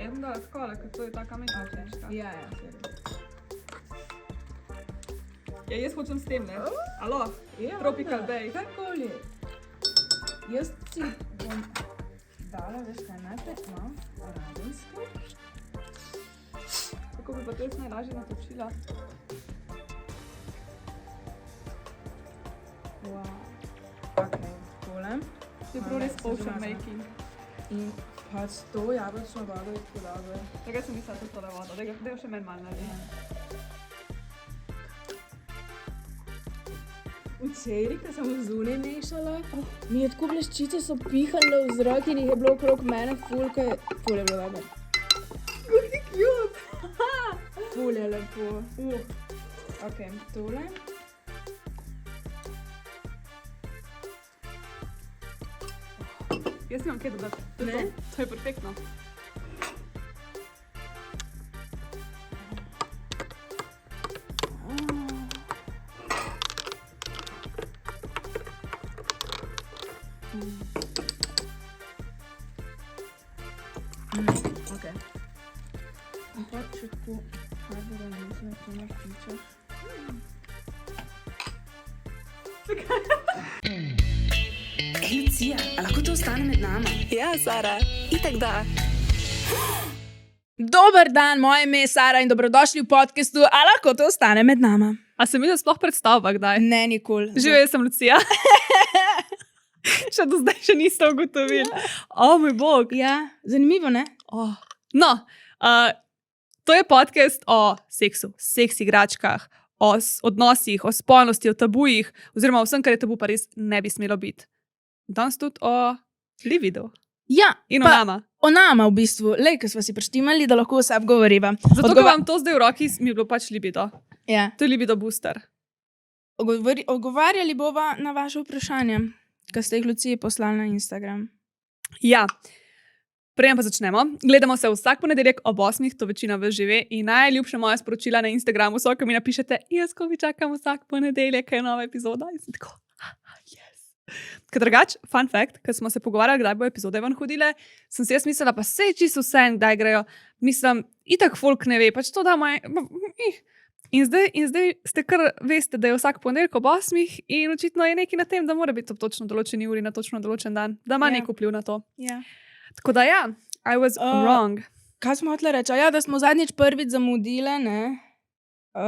jaz sem dala skole, ker to je ta kamenčka. Ja. Ja, jaz hočem s tem, ne? Alo, Ja, Tropical Bay. Karkoli. Jaz si bom dala, veš kaj, najprej imam radensko. Kako bi pa to jaz najlažje natočila? Wow. Ok, tole. To je prav res potion making. In pač to jabolčno vodo je tako dobro. Tega sem mislila tudi tole vodo, da jo še meni malo naredi. Včeraj, ko sem zunaj mešala, mi je tako bleščice so pihale v zrak in jih je bilo okrog mene ful je bilo dobro. Kako ti cute! Ful je lepo. Ok, tole. Jaz nimam kaj dodati. To je Ne? to. To je perfektno. Ok. In pa še tako hardware nisem, to imaš pičaš. Lucija, a lahko to ostane med nama? Ja, Sara, itak da. Dober dan, moje ime je Sara in dobrodošli v podcastu, a lahko to ostane med nama. A se mi da sploh predstavlja kdaj? Ne, nikoli. Živijo, jaz sem Lucija. Še do zdaj še niste ugotovili. O, moj bog. Ja, zanimivo, ne? Oh. No, to je podcast o seksu, seks igračkah, o odnosih, o spolnosti, o tabujih, oziroma vsem, kar je tabu, pa res ne bi smelo biti. Danes tudi o libidu Ja, in o pa nama. o nama v bistvu. Lej, ko smo si preštimali, da lahko vse obgovoriva. Zato, ker vam to zdaj v roki, mi je bilo pač libido. Ja. To je libido booster. Odgovarjali bova na vaše vprašanje, ki ste jih Luciji poslali na Instagram. Ja, prej pa začnemo. Gledamo se vsak ponedeljek ob 8, to večina vas že ve. In najljubše moje sporočila na Instagramu so, ko mi napišete, jaz ko vi čakam vsak ponedeljek, je nova epizoda. In sem tako, yes. Ker drugač, fun fact, ko smo se pogovarjali, kdaj bo epizode ven hodile, sem si jaz mislila, pa sej čisto vse, kdaj grejo. Mislim, itak folk ne ve, pač to damo. In zdaj ste kar veste, da je vsak ponedeljek ob 8 in očitno je nekaj na tem, da mora biti ob točno določeni uri na točno določen dan, da ima nek vpliv na to. Ja. Tako da ja, I was wrong. Kaj smo hoteli reči? Ja, da smo zadnjič prvič zamudile, ne?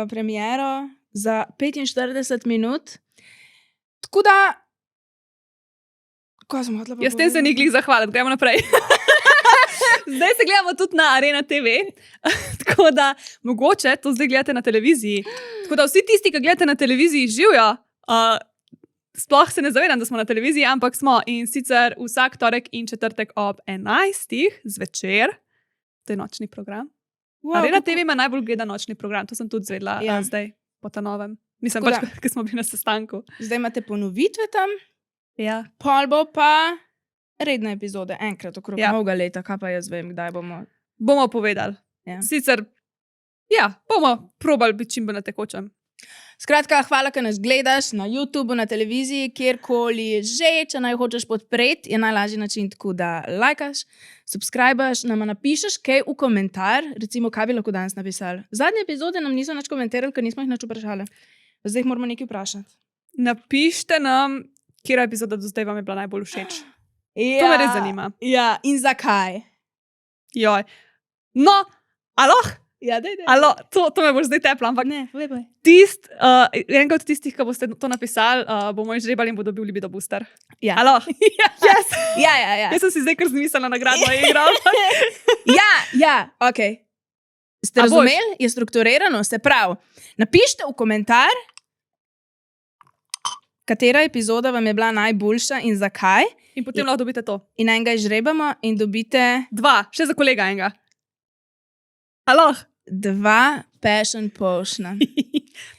Premiero za 45 minut. Tako da... Kaj smo hoteli pa Jaz tem se ni glih zahvaliti, gremo naprej. Zdaj se gledamo tudi na Arena TV, tako da mogoče to zdaj gledate na televiziji. Tako da vsi tisti, ki gledate na televiziji, živijo. Sploh se ne zavedam, da smo na televiziji, ampak smo in sicer vsak torek in četrtek ob 11. zvečer. To je nočni program. Wow, Arena TV ima najbolj gledan nočni program, to sem tudi zvedla zdaj po ta novem. Mislim pač, ker smo bili na sestanku. Zdaj imate ponovitve tam, Ja. pol bo pa redne epizode, enkrat okrog novega leta, kaj pa jaz vem, kdaj bomo. Bomo povedali. Ja. Sicer, ja, bomo probali biti čim bolj na tekočem. Skratka, hvala, ker nas gledaš na YouTubeu, na televiziji, kjerkoli že, če naj hočeš podpreti, je najlažji način tako, da lajkaš, subscribaš, nama napišeš kaj v komentar, recimo, kaj bi lahko danes napisali. Zadnje epizode nam niso nič komentirali, ker nismo jih nič vprašali. Zdaj jih moramo nekaj vprašati. Napište nam, katera epizoda do zdaj vam je bila najbolj všeč. Ja, To me res zanima. Ja, in zakaj? Joj. No, alo, Ja, daj. to me boš zdaj tepla, ampak Ne, povej. enega od tistih, ki boste to napisali, bomo izžrebali in bo dobil libido booster. Ja. Alo. Yes. Ja. Jaz sem si zdaj kar zmislila nagradno igral. Ja, ok. Ste razumeli? Je strukturirano, se pravi. Napište v komentar, katera epizoda vam je bila najboljša in zakaj. In potem lahko dobite to. In enega izžrebamo in dobite 2, še za kolega enega. Alo. 2 passion potiona.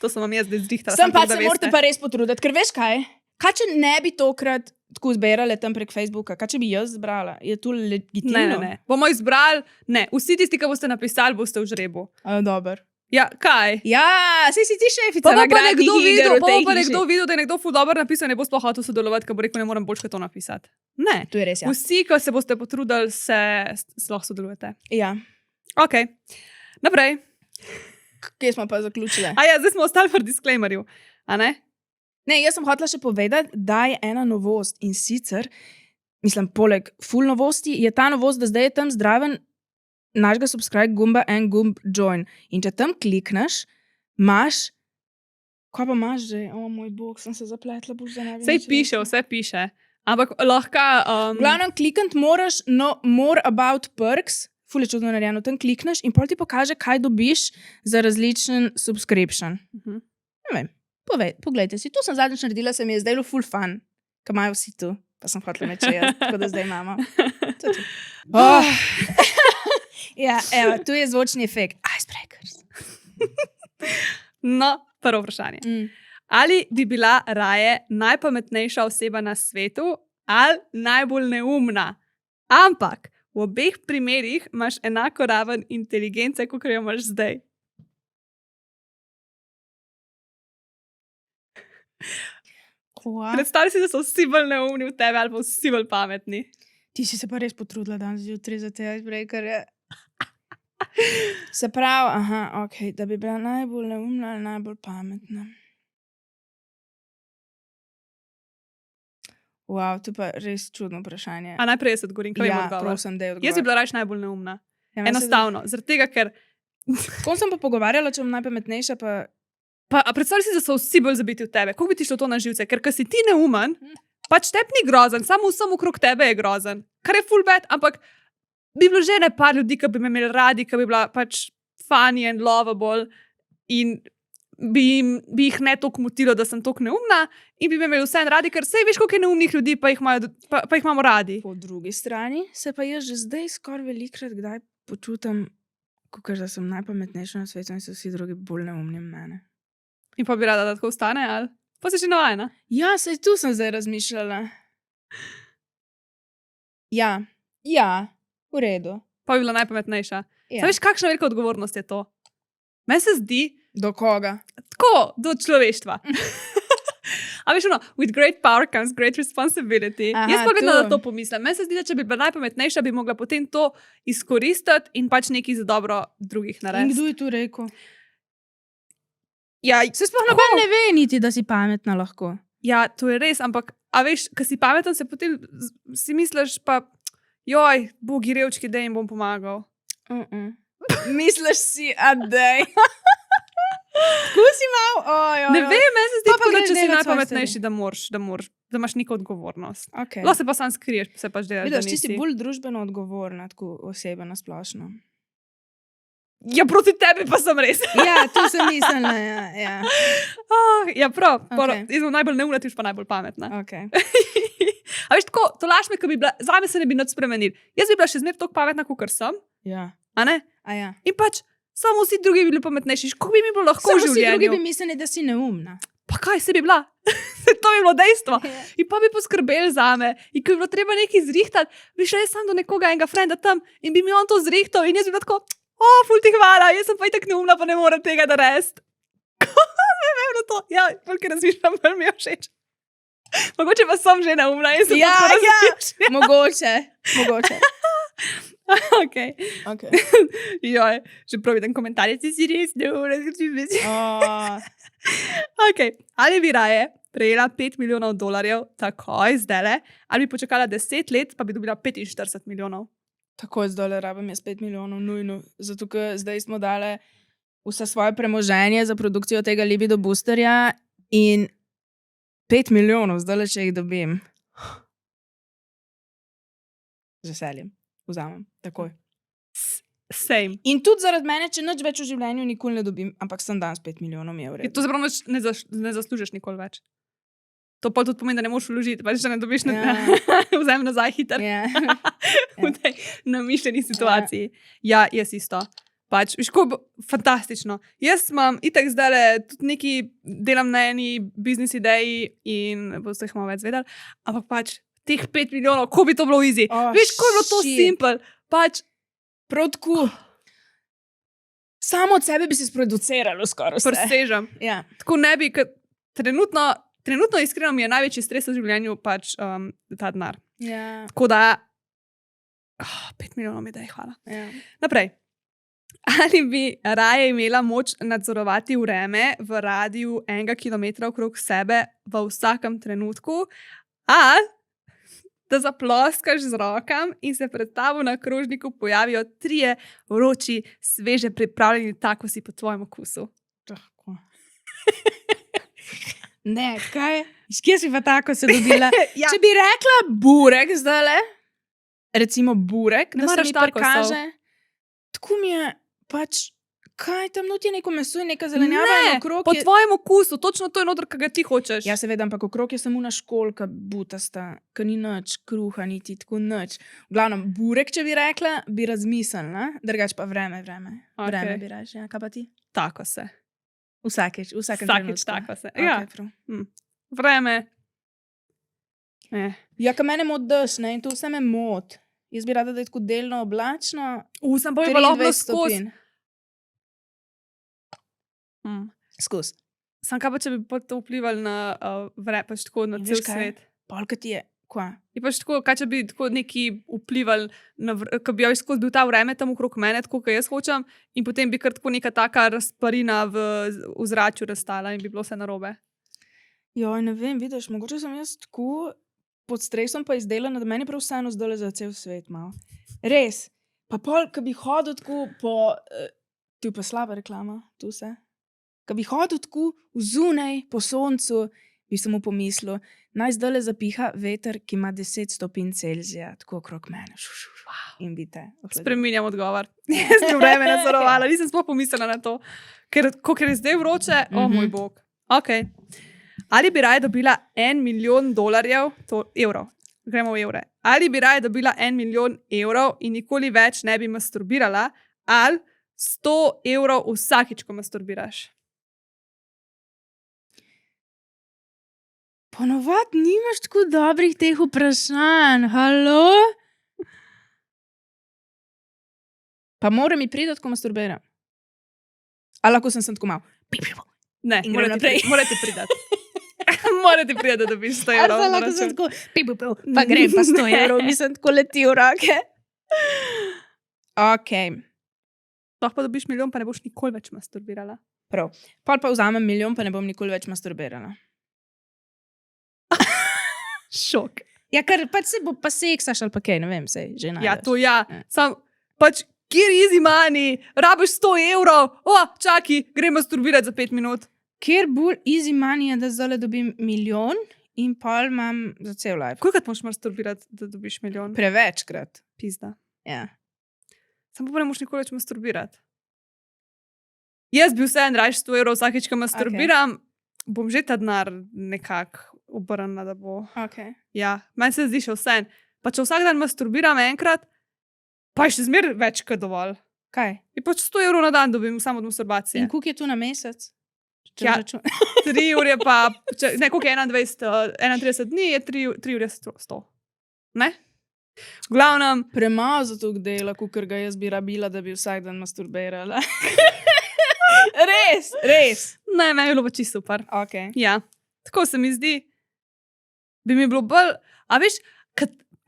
To sem vam jaz zdaj zrihtala. Sem pa da se morate pa res potruditi, ker veš kaj? Kaj če ne bi tokrat tako zbirali tam prek Facebooka? Kaj če bi jaz zbrala? Je to legitimno? Ne. Bomo izbrali, ne. Vsi tisti, ki boste napisali, boste v žrebu. Dober. Ja, kaj? Ja, si ti šefica Pa bo pa nagradnih nekdo iger videl, v pa tej bo pa hiši. nekdo videl, da je nekdo ful dobro napisal, ne bo sploh hotel sodelovati, ker bo rekel, ne morem bolj kot to napisati. Ne. To je res, ja. Vsi, ko se boste potrudili, se lahko sodelujete. Ja. Ok, naprej. Kje smo pa zaključili? A ja, zdaj smo ostali pri disclaimerju, a ne? Ne, jaz sem hotela še povedati, da je ena novost in sicer, mislim, poleg full novosti, je ta novost, da zdaj je tam zdraven našega subscribe gumba en gumb join. In če tam klikneš, imaš, kaj pa imaš že? O moj bog, sem se zapletla, boš za ne vem. Vse piše, vse piše. Ampak lahko... V glavnem, klikniti moraš no more about perks, ful je čudno narejeno, tam klikneš in pol ti pokaže, kaj dobiš za različen subscription. Ne vem, poglejte si, to sem zadnjič naredila, se mi je zdelo ful fun, ko imajo vsi tu, pa sem hotela imeti še jaz, tako da zdaj imamo. To je to. Oh. Ja, evo, tu je zvočni efekt. Icebreakers. No, prvo vprašanje. Ali bi bila raje najpametnejša oseba na svetu ali najbolj neumna? Ampak v obeh primerih imaš enako raven inteligence, kot jo imaš zdaj. Predstavljaj si, da so vsi bolj neumni v tebi ali pa vsi bolj pametni. Ti si se pa res potrudila danes zjutraj za te icebreakerje. Se pravi, ok, da bi bila najbolj neumna ali najbolj pametna. Wow, to je pa res čudno vprašanje. A najprej jaz odgovorim, kaj je odgovor. Prosim, da je odgovor. Jaz bi bila raje najbolj neumna. Ja, Enostavno, zaradi tega, ker... Ko sem pa pogovarjala, če bom najpametnejša, pa... A predstavljaj si, da so vsi bolj zabiti v tebe. Kako bi ti šlo to na živce? Ker si ti neumen, pač tebi ni grozen, samo vsem okrog tebe je grozen. Kar je full bad, ampak bi bilo že par ljudi, ki bi me imeli radi, ki bi bila pač funny and lovable in bi jih ne toliko motilo, da sem toliko neumna in bi me imeli vse radi, ker sej veš, koliko je neumnih ljudi, pa jih imamo radi. Po drugi strani se pa jaz že zdaj skoraj velikrat kdaj počutim, kakor da sem najpametnejša na svetu in so vsi drugi bolj neumni od mene. In pa bi rada, da tako ostane, ali? Pa si že navajena. Ja, sej tu sem zdaj razmišljala. Ja, v redu. Pa bi bila najpametnejša. Ja. Veš, kakšna velika odgovornost je to? Meni se zdi, Do koga? tako, do človeštva. A veš, with great power comes great responsibility. Aha, Jaz pa vedno to. na to pomislim. Meni se zdi, da če bi bila najpametnejša, bi mogla potem to izkoristiti in pač nekaj za dobro drugih In narediti. kdo je tu rekel? Ja, Se sploh noben ne ve niti, da si pametna lahko. ja, to je res, ampak, a veš, ko si pameten, se potem si misliš pa, joj, bogi revčki, da jim bom pomagal. Misliš si, a dej. Kusi mal? Ne vem, meni se zdi, Pa tako, da greš če si delat svoje najpametnejši, da imaš neko odgovornost. Okay. Lahko se pa sam skriješ, se pač delaš, da Vidiš, ti si nisi. bolj družbeno odgovorna, tako oseba na splošno. Ja, proti tebi pa sem res. Ja, tu sem mislila, ja. Ja, prav. Okej. Jaz sem najbolj neumna, ti pa najbolj pametna. Okay. A veš, tako, to laž me, ko bi bila, zame se ne bi nič spremenil. Jaz bi bila še zmeraj tako pametna, kot sem, Ja. a ne? A ja. In pač samo vsi drugi bi bili pametnejši. Kako bi mi bilo lahko Samo v vsi drugi življenju? bi mislili, da si neumna. Pa kaj se bi bila? To bi bilo dejstvo. In pa bi poskrbeli za me. In ko bi bilo treba nekaj zrihtati, bi šla jaz sam do nekoga enega frenda tam in bi mi on to zrihtal in jaz bi bila tako, ful ti hvala, jaz sem pa itak neumna, pa ne morem tega narediti. Ne vem na to. Ja, koliko razmišljam, bolj mi je všeč. Mogoče pa sem že neumna in sem Ja, tako ja. razmišljam. Mogoče. Okay. Okay. Joj, že prav vidim komentarje, si res neumna. Okay. Ali bi raje prejela $5 milijonov takoj, zdajle, ali bi počakala 10 let, pa bi dobila 45 milijonov? Takoj zdaj rabim jaz 5 milijonov, nujno. Zato, ker zdaj smo dali vse svoje premoženje za produkcijo tega Libido Boosterja in 5 milijonov, zdaj če jih dobim. Z veseljem. Vzamem, takoj. Same. In tudi zaradi mene, če nič več v življenju nikoli ne dobim, ampak sem danes 5 milijonov evrov. Je to zapravo ne zaslužiš nikoli več. To pa tudi pomeni, da ne moreš vložiti, pa če ne dobiš, Ja. vzemi nazaj hitro. Ja. V tej namišljeni situaciji. Ja, jaz isto. Pač, viš, ko fantastično. Jaz imam itak zdaj tudi neki, delam na eni biznis ideji in boste jih malo več vedeli, ampak pač teh 5 milijonov, ko bi to bilo easy. Oh, Veš, ko je bilo to shit. simple. Pač, Prav tako. Samo od sebe bi se sproduciralo skoraj vse. Presežem. Ja. Tako ne bi, trenutno iskreno mi je največji stres v življenju pač ta denar. Ja. Tako da, 5 milijonov mi daj, hvala. Ja. Naprej. Ali bi raje imela moč nadzorovati vreme v radiju 1 kilometra okrog sebe v vsakem trenutku, ali da zaploskaš z rokami in se pred tabo na krožniku pojavijo 3 vroči, sveže pripravljeni takosi po tvojem okusu? Tako. Ne, kaj? Iz kje si pa tako se dobila? Ja. Če bi rekla burek zdajle, recimo burek, Ne da se maraš mi takosov. prikaže, tako mi je pač, kaj tam noti je neko meso in neka zelenjava in Ne, okrog po je... tvojem okusu, točno to je noter, kar ga ti hočeš. Ja, seveda, ampak okrog je samo na školka butasta, ker ni nič, kruha niti tako nič. V glavnem, burek, če bi rekla, bi razmislila, drugač pa vreme. Okej. Vreme bi raje, ja, kaj pa ti? Tako se. Vsakič Vsakič tako se. Okay, Ja, prav. vreme. Ja, ka mene moti dež, ne, in to vse me moti. Jaz bi rada, da je tako delno oblačno, Sem pa je pa lahko 23 skozi. stopinj. Skozi. Sam kaj pa, če bi pa to vplivali na pač tako na In cel veš kaj? svet. Polka ti je, kva? Je pač tako, kaj če bi tako neki vplivali, ko bi skozi bil ta vreme tam okrog mene, tako kot jaz hočem, in potem bi kar tako neka taka razparina v zraku razstala in bi bilo vse narobe. Joj, ne vem, vidiš, mogoče sem jaz tako pod stresom pa izdelana, da meni prav vseeno zdole za cel svet malo. Res. Pa pol, ko bi hodil tako po... tu pa slaba reklama, tu vse. Ko bi hodil tako vzunaj po soncu, bi se mu pomislil, naj zdole zapiha veter, ki ima 10 stopinj Celzija, tako okrog mene. In bi te ohladil. Spreminjam odgovor. Jaz sem vreme nadzorovala, nisem sploh pomislila na to. Ker je zdaj vroče, o moj bog. Okay. Ali bi raje dobila $1 milijon, evrov, gremo v evre. Ali bi raje dobila $1 milijon in nikoli več ne bi masturbirala, ali 100 evrov vsakič, ko masturbiraš? Ponovad nimaš tako dobrih teh vprašanj, halo? Pa mora mi priti, ko masturbiram. Ali lahko sem tako malo? Ne, In grem naprej. morate pridati. Morate priti, da dobiš 100 evrov. na lahko sem račun. tako, pa grem pa 100 evrov, mislim, tako leti v roke. Ok, Sploh pa dobiš milijon, pa ne boš nikoli več masturbirala. prav. Pol pa vzamem milijon, pa ne bom nikoli več masturbirala. Šok. Ja, ker pač se bo pa seksaš ali pa kaj, ne vem, sej, že najdeš. Ja, to ja. Ja. Sam pač, kjer easy money, rabiš 100 evrov, čaki, gremo masturbirati za 5 minut. Kjer bolj easy money je, da zdaj dobim milijon in pol imam za cel life. Kolikrat moraš masturbirati, da dobiš milijon? Prevečkrat. Pizda. Ja. Sam pa ne moš nikoli več masturbirati. Jaz bi vseeno raje 100 evrov vsakeč, ko masturbiram, bom že ta denar nekako obrnila, da bo. Okay. Ja, meni se zdi še vseeno. Pa če vsak dan masturbiram enkrat, pa je še zmeraj več kot dovolj. Kaj? In pač 100 evrov na dan dobim samo od masturbacije. In koliko je tu na mesec? Ja. 3 ure pa, ne, koliko je 31 dni, je 3 ure 100. Ne? V glavnem, Premalo za to dela, kot ga jaz bi rabila, da bi vsak dan masturbirala. Res. ne, meni je bilo pa čisto super. Okay. Ja, tako se mi zdi, bi mi bilo bolj, a veš,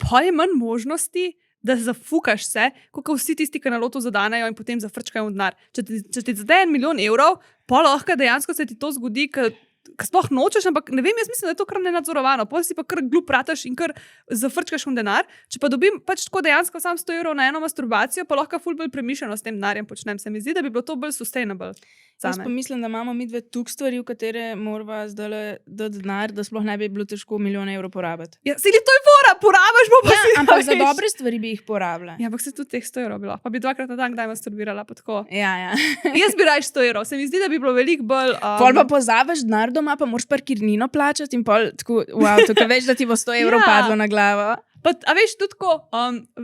pa je manj možnosti, da zafukaš se, kot vsi tisti, ki na lotu zadanejo in potem zafrčkajo denar. Če ti zade $1 milijon, pa lahko dejansko se ti to zgodi, ker sploh nočeš, ampak ne vem, jaz mislim, da je to kar nenadzorovano. Potem si pa kar glup prataš in kar zafrčkaš denar. Če pa dobim pač tako dejansko sam 100 evrov na eno masturbacijo, pa lahko ful bolj premišljeno s tem denarjem počnem. Se mi zdi, da bi bilo to bolj sustainable. Jaz pa mislim, da imamo mi dve tuk stvari, v katere morava zdaj dati denar, da sploh ne bi bilo težko $1 milijon porabiti. Ja, sili to je fora, porabiš bo pa Ja, si. ampak za veš. dobre stvari bi jih porabila. Ja, ampak se tudi teh 100 evrov bilo. Pa bi 2-krat na dan kdaj masturbirala, pa tako. Ja. Jaz bi raje 100 evrov. Se mi zdi, da bi bilo veliko bolj. Pol pa pozabiš denar doma, pa moraš parkirnino plačati in pol tako, wow, tukaj veš, da ti bo 100 evrov Ja. padlo na glavo. Pa, a veš, tudi tako,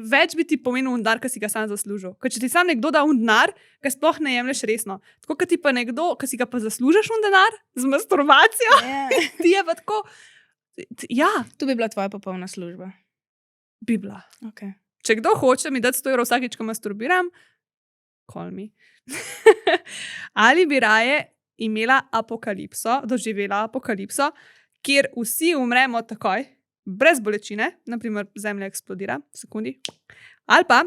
več bi ti pomenil denar, ki si ga sam zaslužil. Ker če ti sam nekdo da denar, ga sploh ne jemlješ resno. Tako, kot ti pa nekdo, ki si ga pa zaslužiš denar z masturbacijo, ti je pa tako. Ja, Tu bi bila tvoja popolna služba. bi bila. Okay. Če kdo hoče mi dati 100 evrov vsakeč, ko masturbiram, call me. Ali bi raje imela doživela apokalipso, kjer vsi umremo takoj, brez bolečine, naprimer zemlja eksplodira, sekundi, ali pa,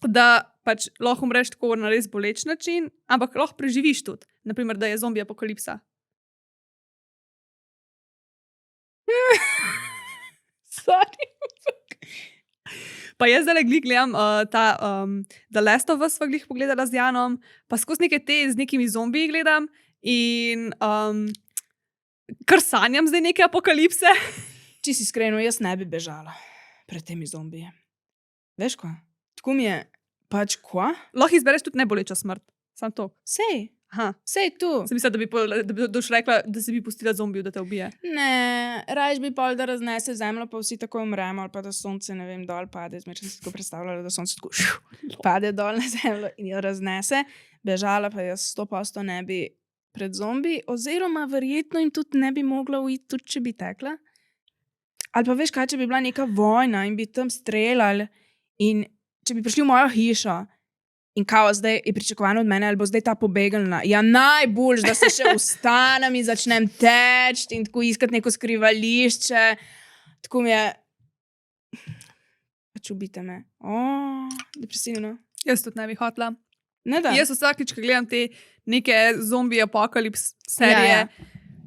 da pač lahko umreš tako na res boleč način, ampak lahko preživiš tudi, naprimer, da je zombi apokalipsa. Sorry. Pa jaz zdaj gledam The Last of Us sva glih pogledala z Janom, pa skozi neke z nekimi zombiji gledam in kar sanjam zdaj neke apokalipse. Če si iskreno, jaz ne bi bežala pred temi zombiji. Veš ko? Tako mi je, pač ko? Lahko izbereš tudi neboleča smrt, samo to. Sej, Aha, sej tu. sem mislila, da bi došla rekla, da si bi pustila zombiju, da te ubije. Ne, rajš bi pol, da raznese zemljo, pa vsi tako umremo, ali pa da sonce, ne vem, dol pade. Zmer sem si tako predstavljala, da sonce tako pade dol na zemljo in jo raznese. Bežala pa jaz 100% ne bi pred zombi, oziroma verjetno jim tudi ne bi mogla uiti, tudi če bi tekla. Ali pa veš kaj, če bi bila neka vojna in bi tam streljali in če bi prišli v mojo hišo in kao zdaj je pričakovano od mene, ali bo zdaj ta pobegnila. Ja, najboljš, da se še vstanem in začnem teči in tako iskati neko skrivališče. Tako mi je... Pač ubite me. Depresivno. Jaz tudi ne bi hotla. Ne da. Jaz vsakič, ko gledam te neke zombi apokalips serije,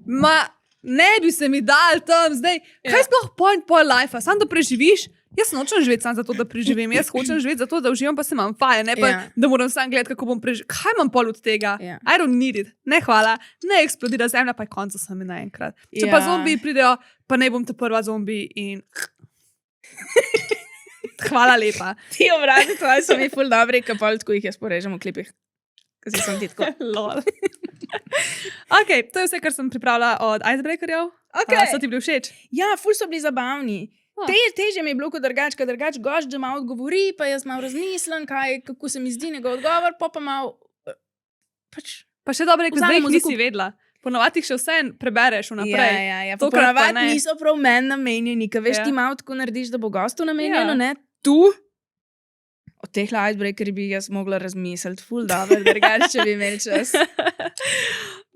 ne bi se mi dal tam zdaj. Kaj sploh point life? Sam da preživiš? Jaz nočem živeti samo zato, da preživim. Jaz hočem živeti zato, da uživam, pa se imam fajn, ne pa, da moram sam gledati, kako bom preživel. Kaj imam pol od tega? I don't need it. Ne, hvala. Ne eksplodira zemlja, pa je konca sami naenkrat. Če pa zombiji pridejo, pa ne bom ta prva zombi in... Hvala lepa. Ti obrazi tvoji so mi ful dobri, ka pol tako jih jaz porežem v klipih. Kasi sem ti tako. Lol. Ok, to je vse, kar sem pripravila od Icebreakerjev. So ti bili všeč? Ja, ful so bili zabavni. Težje mi je bilo kot drugač, gošč, da malo odgovori, pa jaz malo razmislim, kako se mi zdi njegov odgovor, pa malo... Pa še dobro je, ko zdaj jih nisi vedela. Ponovadi jih še vse prebereš vnaprej. Ja. Ponovadi niso prav meni namenjeni, ka veš, ti malo tako narediš, da bo gostu namenjeno, ne? Tu? Od teh icebreakerji bi jaz mogla razmisliti, ful dobro, drugače, če bi imeli čas.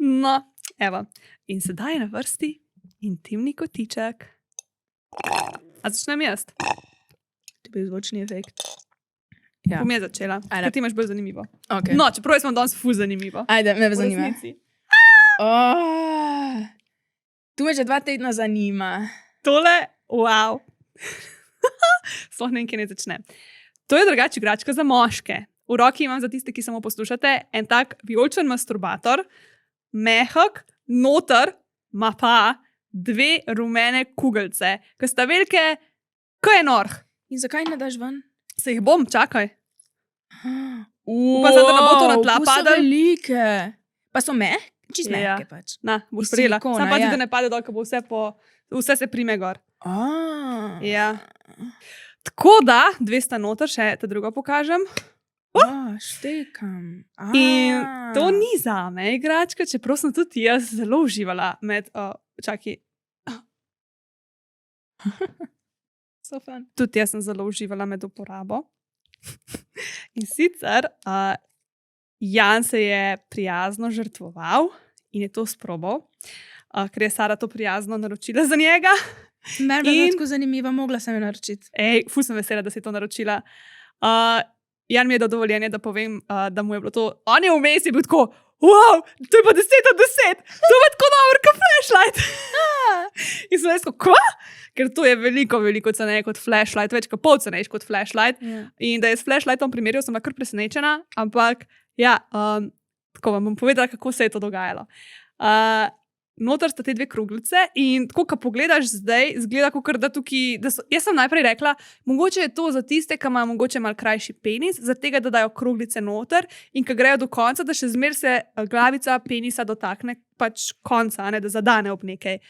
No, evo. In sedaj je na vrsti intimni kotiček. A začnem jaz? To je bil zvočni efekt. Bom jaz začela, ker ti imaš bolj zanimivo. Okay. No, čeprav jaz imam danes ful zanimivo. Ajde, me zanima. Tu me že 2 tedna zanima. Tole, wow. Sploh ne vem, kje ne začne. To je drugače igračka za moške. V roki imam za tiste, ki samo poslušate, en tak vijoličen masturbator, mehak, noter, ma pa 2 rumene kugelce, ki sta velike, ko je norh. In zakaj ne daš ven? Se jih bom, čakaj. Upam, da ne bo to na tla padalo. Velike. Pa so čist mehke pač. Na, boš prijela. Sam pazi, da ne pade dol, ko bo vse se prime gor. Ja. Tako da, 2 sta noter, še te drugo pokažem. Štekam. In to ni zame igračka, čeprav sem tudi jaz zelo uživala med... Čakaj. So fun. Tudi jaz sem zelo uživala med uporabo. In sicer Jan se je prijazno žrtvoval in je to sprobal, ker je Sara to prijazno naročila za njega. Meni je tako zanimivo, mogla sem jo naročiti. Ful sem vesela, da si to naročila. Jan mi je dal dovoljenje, da povem, da mu je bilo to... On je vmes je bil tako, wow, to je pa 10 od 10, to je pa tako dobro, kot flashlight. In sem rekel, kva? Ker to je veliko ceneje kot flashlight, več kot pol ceneje kot flashlight. In da je s flashlightom primerjal, sem bila kar presenečena, ampak ja, tako vam bom povedala, kako se je to dogajalo. Noter sta te 2 kroglice in tako, ko pogledaš zdaj, zgleda, kakor da tukaj... Jaz sem najprej rekla, mogoče je to za tiste, ki imajo mogoče malo krajši penis, za tega, da dajo kroglice noter in ko grejo do konca, da še zmer se glavica penisa dotakne pač konca, ne, da zadane ob nekaj.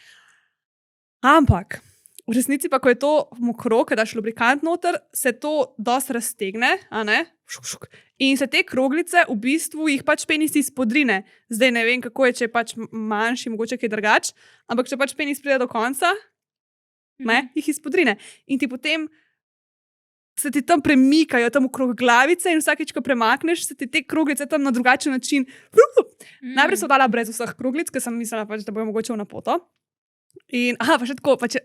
Ampak, v resnici pa, ko je to mokro, ko daš lubrikant noter, se to dosti raztegne, a ne? In se te kroglice, v bistvu jih pač penis izpodrine. Zdaj ne vem, kako je, če je pač manjši, mogoče kaj drugač, ampak če pač penis pride do konca, jih izpodrine. In ti potem se ti tam premikajo, tam okrog glavice in vsakeč, ko premakneš, se ti te kroglice tam na drugačen način. Najprej sem dala brez vseh kroglic, ker sem mislila, pač, da bojo mogoče na poto. In, pa še tako, pač,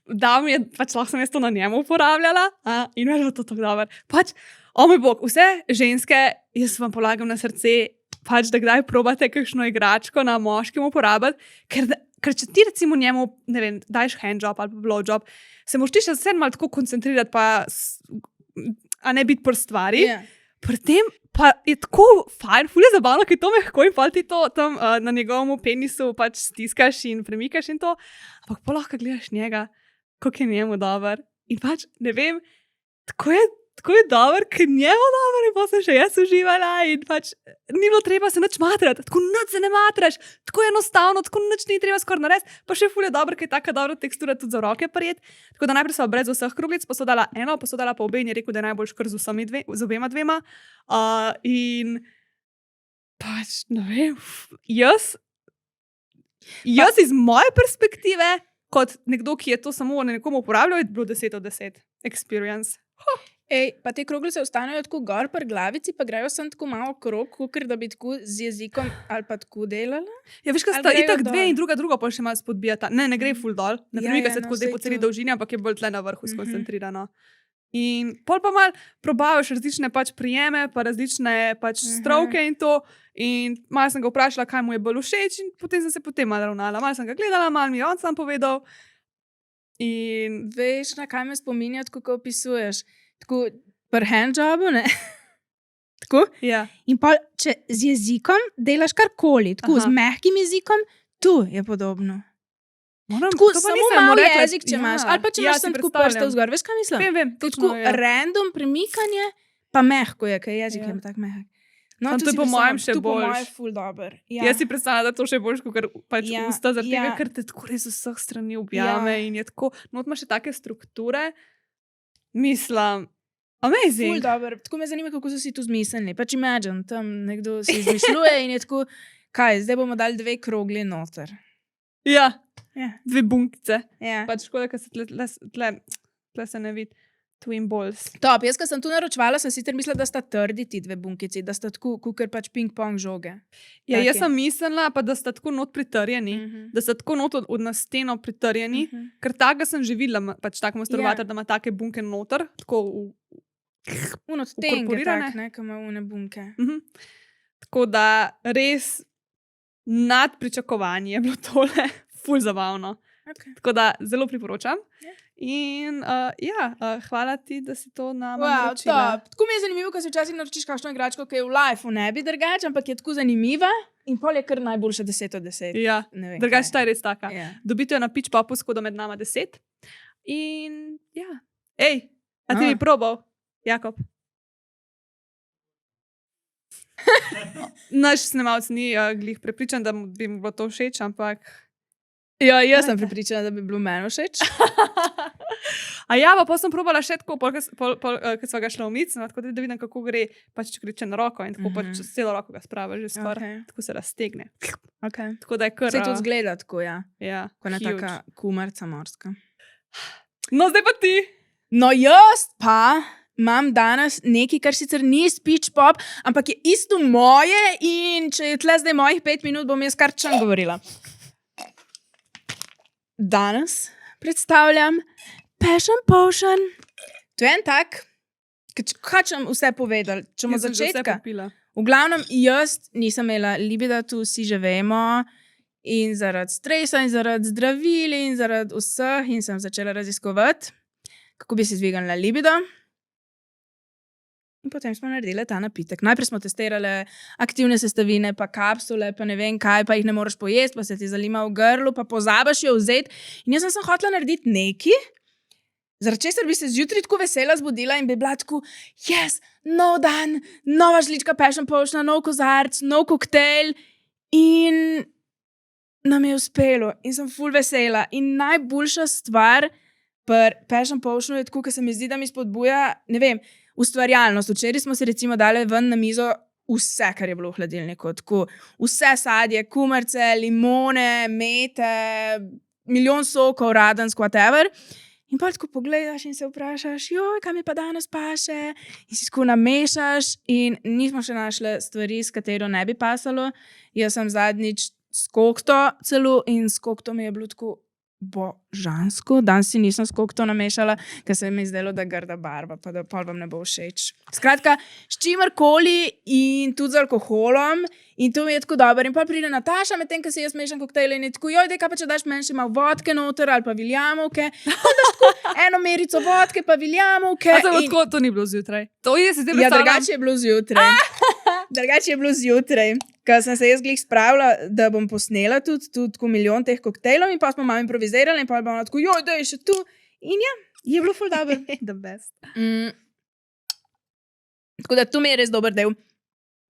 da mi je, pač lahko sem jaz to na njemu uporabljala, in me je to tako dobro. Pač, o moj bog, vse ženske, jaz vam polagam na srce, pač, da kdaj probate kakšno igračko na moškem uporabiti, ker če ti recimo njemu, ne vem, daješ handjob ali blowjob, se moraš ti še vse malo tako koncentrirati, a ne biti pri stvari. Ja. Pri tem pa je tako fajn, ful je zabavno, ker to mehko in pa ti to tam na njegovem penisu pač stiskaš in premikaš in to, ampak pa lahko gledaš njega, kako je njemu dober. In pač, ne vem, tako je dober, ker njemu dober in pa sem še jaz uživala in pač ni bilo treba se nič matrati, tako nič se ne matraš, tako enostavno, tako nič ni treba skoraj narediti, pa še ful je dober, ker je taka dobra tekstura tudi za roke prijet. Tako da najprej sva brez vseh kroglic, pa so dala eno, pa so dala pa obe in je rekel, da je najbolj škr z obema dvema. In pač, ne vem, jaz iz moje perspektive, kot nekdo, ki je to samo na nekomu uporabljal, je bilo 10 od 10 experience. Ej, pa te kroglice ostanejo tako gor pri glavici, pa grejo sem tako malo krog, ker da bi tako z jezikom ali pa tako delala. Ja, veš, kaj Ali sta grejo itak dol? dve in druga pa še malo spodbijata. Ne gre ful dol, ne premika se no, tako zdaj saj po celi to. dolžini, ampak je bolj tle na vrhu skoncentrirano. In pol pa malo probavaš različne pač prijeme, pa različne pač stroke in to. In malo sem ga vprašala, kaj mu je bolj všeč in potem sem se potem malo ravnala. Malo sem ga gledala, malo mi je on sam povedal. In Veš, na kaj me spominja, tako ko opisuješ. Tako pri handjobu, ne? Tako. ja, In pa, če z jezikom delaš karkoli, tako Aha. z mehkim jezikom, tu je podobno. moram, Tako to pa samo nisem mu malo rekla. jezik, če imaš, ali pa če imaš si sem tako predstavljam. prste vzgor. Veš, kaj mislim? Vem, To je točno, tako ja. random premikanje, pa mehko je, ker jezik Ja. je tako mehak. No, Samo tu to je si po mojem predstavljam, še tu po boljš. mojem ful dober. Ja. Jaz si predstavljam, da to še boljš, kot pač Ja, usta, zaradi tega, ja. ker te tako res z vseh strani objame in je tako, not ima še take strukture, mislim, amazing. Ful dober. Tako me zanima, kako so si tu zmislili. Pač imagine, tam nekdo si izmišljuje in je tako, kaj, zdaj bomo dali 2 krogli noter. Ja, Ja. 2 bunkice. Ja. Pač škoda, ker se tle se ne vidi. Twin balls. Top, jaz, ko sem tu naročevala, sem sicer mislila, da sta trdi ti 2 bunkici, da sta tako, kukar pač ping-pong žoge. Ja, jaz Taki. sem mislila, pa da sta tako not pritrjeni. Da sta tako not od na steno pritrjeni, ker taka sem že videla, pač tak masturbator, da ima take bunke noter, tako Uno od tenge, Ukorporirane. tak, ne, ko ima une bunke. Tako da res nad pričakovanji je bilo tole, ful zabavno. Okay. Tako da zelo priporočam. Ja. In hvala ti, da si to nam Wow, naročila. top. Tako mi je zanimivo, ko si včasih naročiš kakšno igračko, ki je v lifeu ne bi drugače, ampak je tako zanimiva in pol je kar najboljša 10 od 10. Ja, Ne vem, drugače kaj. ta je res taka. Ja. Dobite jo na Pitch Popu s kodom med nama 10. In ja, ej, a ti A. bi probal, Jakob? Naš snemalc ni glih prepričan, da bi mu bilo to všeč, ampak Ja, jaz sem pripričana, da bi bilo meni všeč. A ja, pa sem probala še tako, ker smo ga šli umiti, tako da vidim, kako gre, pač če gre na roko in tako pač čez celo roko ga sprava že skoraj, Okay. tako se raztegne. Okay. Tako da je kar... Se tudi zgleda tako, ja. ja, Ko je huge. taka kumarca morska. No, zdaj pa ti. No, jaz pa imam danes nekaj, kar sicer ni speech pop, ampak je isto moje in če je tle zdaj mojih 5 minut, bom jaz kar čem govorila. Danes predstavljam Passion Potion. To je en tak, kaj če vse povedali, če bomo Jaz sem že vse začetka. popila. V glavnem, jaz nisem imela libida, tu vsi že vemo, in zaradi stresa, in zaradi zdravil, in zaradi vseh, in sem začela raziskovati, kako bi si zvignila libido. In potem smo naredili ta napitek. Najprej smo testirali aktivne sestavine, pa kapsule, pa ne vem kaj, pa jih ne moreš pojesti, pa se ti zalima v grlu, pa pozabiš jo vzeti. In jaz sem hotela narediti nekaj, zaradi česar bi se zjutraj tako vesela zbudila in bi bila tako, yes, nov dan, nova žlička Passion Potiona, nov kozarc, nov koktejl. In nam je uspelo in sem ful vesela. In najboljša stvar pri Passion Potionu je tako, ker se mi zdi, da mi spodbuja, ne vem, ustvarjalnost. Včeraj smo si recimo dali ven na mizo vse, kar je bilo v hladilniku. Tako, vse sadje, kumarce, limone, mete, milijon sokov, radensk, whatever. In pa tako pogledaš in se vprašaš, joj, kam je pa danes paše, in si tako namešaš, in nismo še našli stvari, s katero ne bi pasalo. Jaz sem zadnjič s kokto celo in s kokto mi je bilo tako božansko. Danes si nisem s kokto namešala, ker se mi je zdelo, da grda barva, pa da pol vam ne bo všeč. Skratka, s čimerkoli in tudi z alkoholom, in to mi je tako dobro. In pa pride Nataša, medtem ko si jaz mešam koktejle in je tako, joj, dej, kaj pa če daš meni še malo vodke noter ali pa viljamovke. Pa daš tako eno merico vodke pa viljamovke. A tako, to ni bilo zjutraj. To je se zdaj Ja, drugače je bilo zjutraj. Drugače je bilo zjutraj. Ker sem se jaz glih spravila, da bom posnela tudi tako milijon teh koktejlov in pa smo malo improvizirali in pa bomo tako, joj, da je še tu. In ja, je bilo ful dobro. The best. Tako da tu mi je res dober del,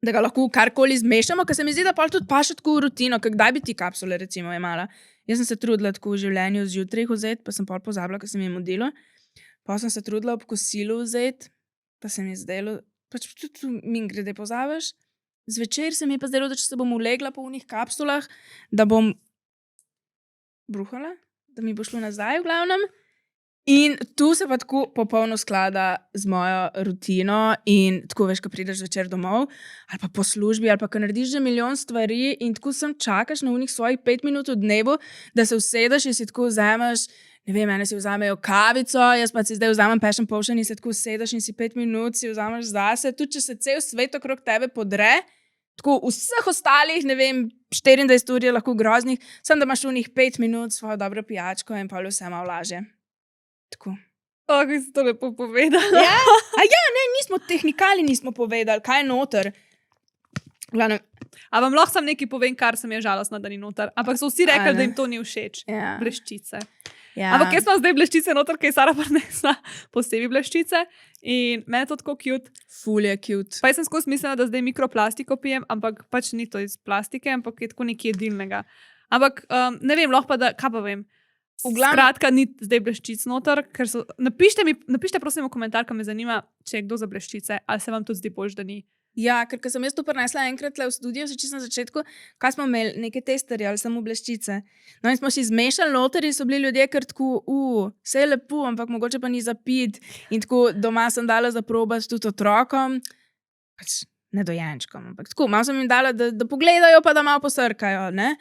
da ga lahko karkoli zmešamo, ker se mi zdi, da pa tudi paše tako v rutino, ker kdaj bi ti kapsule recimo jemala. Jaz sem se trudila tako v življenju zjutraj vzeti, pa sem pol pozabila, ker se mi je mudilo. Pa sem se trudila ob kosilu vzeti, pa se mi je zdelo, pač tudi min grede pozabiš. Zvečer se mi je pa zdelo, da če se bom ulegla po unih kapsulah, da bom bruhala, da mi bo šlo nazaj v glavnem. In tu se pa tako popolno sklada z mojo rutino in tako veš, ko prideš zvečer domov ali pa po službi ali pa ko narediš že milijon stvari in tako sem čakaš na unih svojih 5 minut v dnevu, da se usedeš in si tako vzameš, ne vem, ene si vzamejo kavico, jaz pa si zdaj vzamem passion potion in se tako usedeš in si 5 minut si vzameš zase, tudi če se cel svet okrog tebe podre, tako vseh ostalih, ne vem, 24 ur je lahko groznih, samo da imaš unih 5 minut svojo dobro pijačko in pa vse malo laže. Tako. O, kako si to lepo povedala. Ja? A ja, ne, nismo povedali, kaj je noter. Glavno, A vam lahko sam nekaj povem, kar sem je žalostna, da ni noter. Ampak so vsi rekli, da jim to ni všeč. ja. Bleščice. Ja. Ampak jaz imam zdaj bleščice noter, ker je Sara prinesla posebej bleščice in meni je to tako cute. Ful je cute. Pa jaz sem skozi mislila, da zdaj mikroplastiko pijem, ampak pač ni to iz plastike, ampak je tako nekaj jedilnega. Ampak ne vem, lahko pa da, kaj pa vem. Skratka, ni zdaj bleščic noter, ker so, napište prosim v komentar, ko me zanima, če je kdo za bleščice, ali se vam to zdi boljš, da ni. Ja, ker sem jaz to prinesla enkrat v studio, se čisto na začetku, kaj smo imeli, neke testerje ali samo bleščice. No in smo si zmešali noter in so bili ljudje kar tako, vse je lepo, ampak mogoče pa ni za pit. In tako doma sem dala za probati tudi otrokom, pač nedojenčkom, ampak tako, malo sem jim dala, da pogledajo pa da malo posrkajo, ne.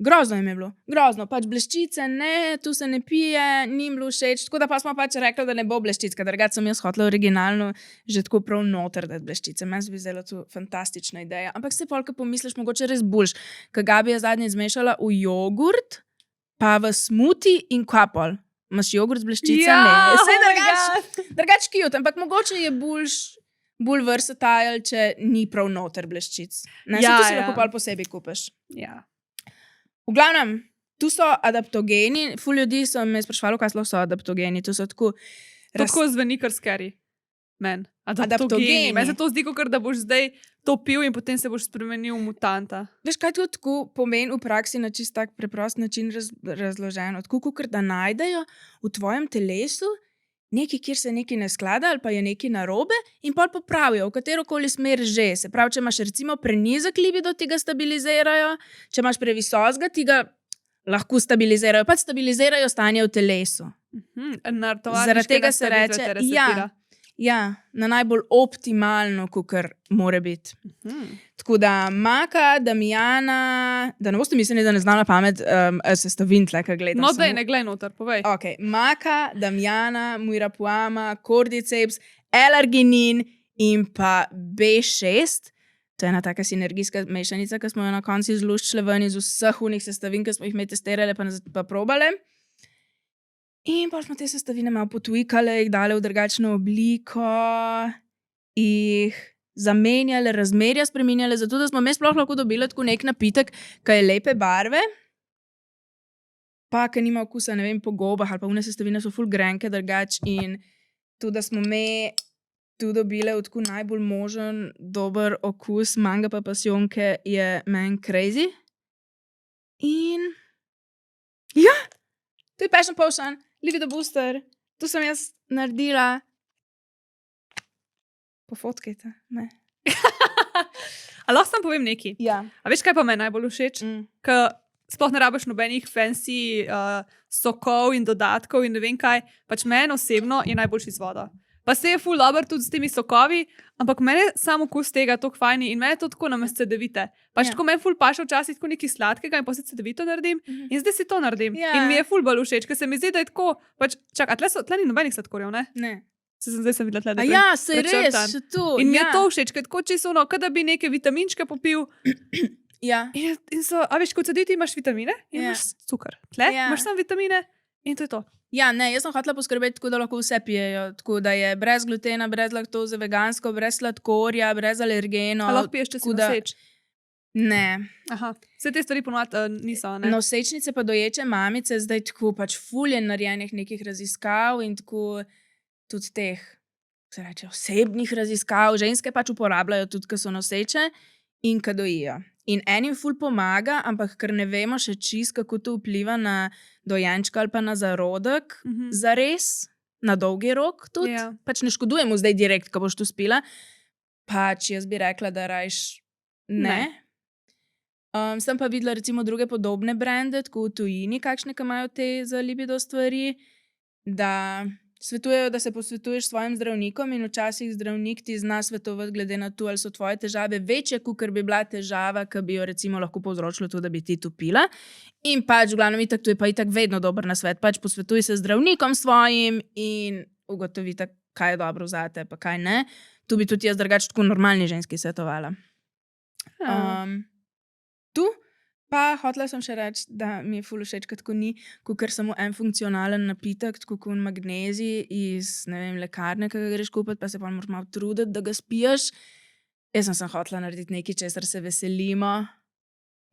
Grozno jim je bilo, grozno, pač bleščice, ne, tu se ne pije, ni jim bilo všeč, tako da pa smo pač rekli, da ne bo bleščic, ker drugače sem jaz hotela originalno že tako prav noter dati bleščice. Meni se bi zdela to fantastična ideja, ampak se polka pomisliš, mogoče res boljš, ker Gabi je zadnje zmešala v jogurt, pa v smuti in kapol. Imaš jogurt z bleščicami? Ja, Saj drugač cute, ampak mogoče je bolj versatile, če ni prav noter bleščic. Ne, Ja, ja, to si ja. lahko pol posebej kupiš. Ja. V glavnem, tu so adaptogeni, ful ljudi so me sprašvali, kaj so adaptogeni, to so tako... Tako zveni kar scary. Men. Adaptogeni. Meni se to zdi, kot da boš zdaj to pil in potem se boš spremenil v mutanta. Veš, kaj to tako pomeni v praksi na čist tak preprost način razloženo? Tako, kot da najdejo v tvojem telesu nekaj, kjer se nekaj ne sklada ali pa je nekaj narobe in pol popravijo, v katerokoli smer že. Se pravi, če imaš recimo prenizek libido, ti ga stabilizirajo, če imaš previsokega, ti ga lahko stabilizirajo, pač stabilizirajo stanje v telesu. Zaradi tega se reče, ja, na najbolj optimalno, kakor more biti. Tako da Maka, Damjana, da ne boste mislili, da ne znam na pamet sestavin tle, kaj gledam. No, daj, ne glej noter, povej. Ok, Maka, Damjana, Muirapuama, Cordyceps, L-arginin in pa B6. To je ena taka sinergijska mešanica, ki smo jo na koncu izluščili ven iz vseh unih sestavin, ki smo jih testirali pa probali. In pa smo te sestavine malo potujkali, jih dali v drugačno obliko, jih zamenjali, razmerja spreminjali, zato da smo mi sploh lahko dobili tako nek napitek, ki je lepe barve, pa ki nima okusa, ne vem, po gobah, ali pa une sestavine so ful grenke drugač in tudi, da smo mi tu dobili v tako najbolj možen, dober okus manga pa pasijonke je meni crazy. In ja, to je passion potion, libido booster, to sem jaz naredila. Pofotkajte, ne. A lahko sam povem nekaj? Ja. A veš, kaj pa meni najbolj všeč? Ker sploh ne rabiš nobenih fancy sokov in dodatkov in ne vem kaj. Pač meni osebno je najboljši z vodo. Pa se je ful dobro tudi s temi sokovi, ampak meni je samo okus tega tako fajn in meni je to tako namesto cedevite. Pač tako meni ful paše včasih tako nekaj sladkega in pa se cedevito naredim in zdaj si to naredim. Ja. In mi je ful bolj všeč, ker se mi zdi, da je tako, pač, čak, a tle ni nobenih sladkorjev, ne? Ne. Zdaj sem videla tle, da A je ja, se res, prečrtan. še tu. In mi ja. je to všeč, ker tako čisto ono, kada bi neke vitaminčke popil Ja. in so, a veš, kot cediti imaš vitamine in Ja. imaš cukor. Tle Ja. imaš samo vitamine in to je to. Ja, ne, jaz sem hotela poskrbeti tako, da lahko vse pijejo. Tako da je brez glutena, brez laktoze, vegansko, brez sladkorja, brez alergenov. A lahko piješ, če si tako da- noseč. Ne. Aha, vse te stvari ponovadi niso, ne? Nosečnice pa doječe mamice zdaj tako pač fulje narejenih nekih raziskav in tako tudi teh, se reče, osebnih raziskav. Ženske pač uporabljajo tudi, ko so noseče in ko dojijo. In enim ful pomaga, ampak ker ne vemo še čist, kako to vpliva na dojenčka ali pa na zarodek, zares, na dolgi rok tudi. Ja. Pač ne škoduje mu zdaj direkt, ko boš to spila. Pač jaz bi rekla, da rajš ne. Sem pa videla recimo druge podobne brende, tako v tujini, kakšne, ki imajo te za libido stvari, da svetujejo, da se posvetuješ s svojim zdravnikom in včasih zdravnik ti zna svetovati glede na to, ali so tvoje težave večje, kot bi bila težava, ki bi jo recimo lahko povzročilo to, da bi ti topila. In pač v glavnem itak, to je pa itak vedno dober nasvet, pač posvetuj se z zdravnikom svojim in ugotovi, kaj je dobro zate, pa kaj ne. Tu bi tudi jaz drugače tako normalni ženski svetovala. Tu pa hotela sem še reči, da mi je ful všeč, tako ni, ker samo en funkcionalen napitek, tako kot magnezij iz, ne vem, lekarne, ki ga greš kupiti, pa se pa moraš malo truditi, da ga spiješ. Jaz sem hotela narediti nekaj, česar se veselimo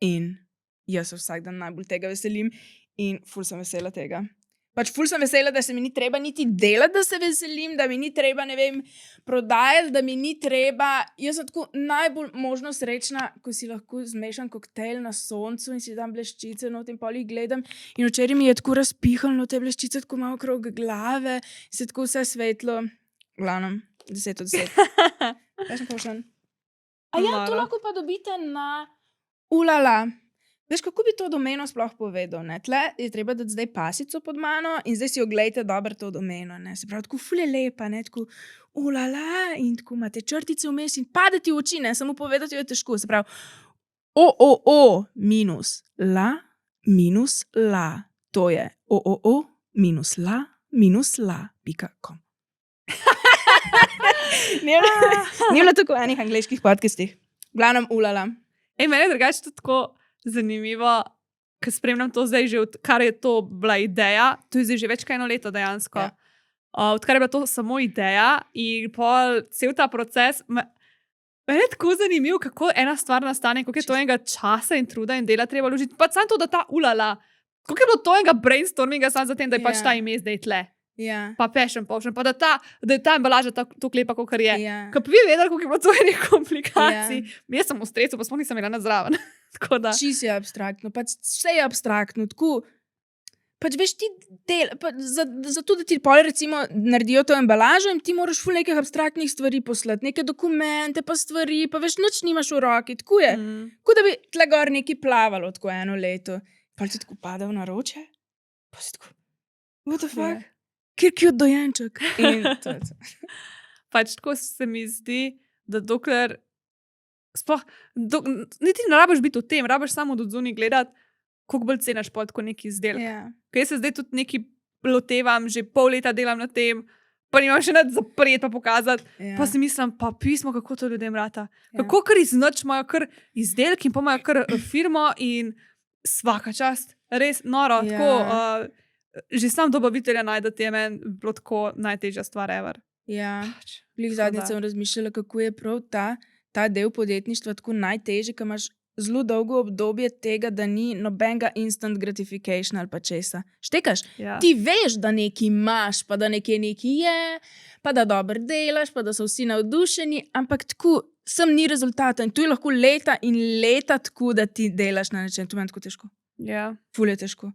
in jaz se vsak dan najbolj tega veselim in ful sem vesela tega. Pač ful sem vesela, da se mi ni treba niti delati, da se veselim, da mi ni treba, ne vem, prodajati, da mi ni treba. Jaz sem tako najbolj možno srečna, ko si lahko zmešam koktejl na soncu in si dam bleščice, no tem pol jih gledam. In včeraj mi je tako razpihalno te bleščice, tako malo okrog glave, in se tako vse svetlo. Glavnem, 10 od 10. Kaj sem pošen? A ja, to Noro. lahko pa dobite na Ulala. Veš, kako bi to domeno sploh povedal? Ne? Tle je treba dati zdaj pasico pod mano in zdaj si oglejte dobro to domeno. Ne? Se pravi, tako ful je lepa, ne? Tako ulala in tako imate črtice vmes in padeti v oči, ne? Samo povedati jo je težko. Se pravi, minus la. To je minus la .com. Ni bilo tako v enih angleških podcastih. Glavnem ulala. Ej, meni je drugače tudi tako zanimivo, ker spremljam to zdaj že, odkar je to bila ideja, to je zdaj že več kot 1 leto dejansko. Ja. Odkar je bila to samo ideja in pol cel ta proces, meni je tako zanimivo, kako ena stvar nastane, koliko je to enega časa in truda in dela treba vložiti. Pa samo to, da ta ulala, koliko je bilo to enega brainstorminga samo za tem, da je pač Ja. ta ime zdaj tle. Ja. Pa passion potion, pa da je ta embalaža tako lepa, kot je. Ja. Ko bi vi vedeli, koliko je bilo to enih komplikacij. Jaz sem v stresu, pa smo nisem imela zraven. Tako da. Čisto je abstraktno, pač vse je abstraktno. Tako, pač veš, ti zato, da ti pol recimo naredijo to embalažo in ti moraš ful nekih abstraktnih stvari poslati, neke dokumente pa stvari, pa veš, nič nimaš v roki, tako je. Kot da bi tle gor neki plavalo tako 1 leto. Pa ti tako pada v naročje, pa si tako, what the fuck? Kjer cute dojenček. In to je to. Pač tako se mi zdi, da dokler sploh, niti ne rabiš biti v tem, rabiš samo do zunaj gledati, koliko bolj cenaš pod tako neki izdelek. Ja. Ker jaz se zdaj tudi neki lotevam, že pol leta delam na tem, pa nimam še nič zapreti pa pokazati. Ja. Pa si mislim, pa pismo, kako to ljudem rata. Ja. Kako kar iz noč imajo kar izdelki in pa imajo kar firmo in svaka čast. Res noro. Ja. Tako, že sam dobavitelja najdete je meni bilo tako najtežja stvar ever. Ja. Pač, Glih tako zadnjič da. sem razmišljala, kako je prav ta del podjetništva tako najtežji, ker imaš zelo dolgo obdobje tega, da ni nobenega instant gratification ali pa česa. Štekaš? Ja. Ti veš, da nekaj imaš, pa da nekje nekaj je, pa da dobro delaš, pa da so vsi navdušeni, ampak tako sem ni rezultata in tu je lahko leta in leta tako, da ti delaš na nečem. To meni tako težko. Ja. Ful je težko.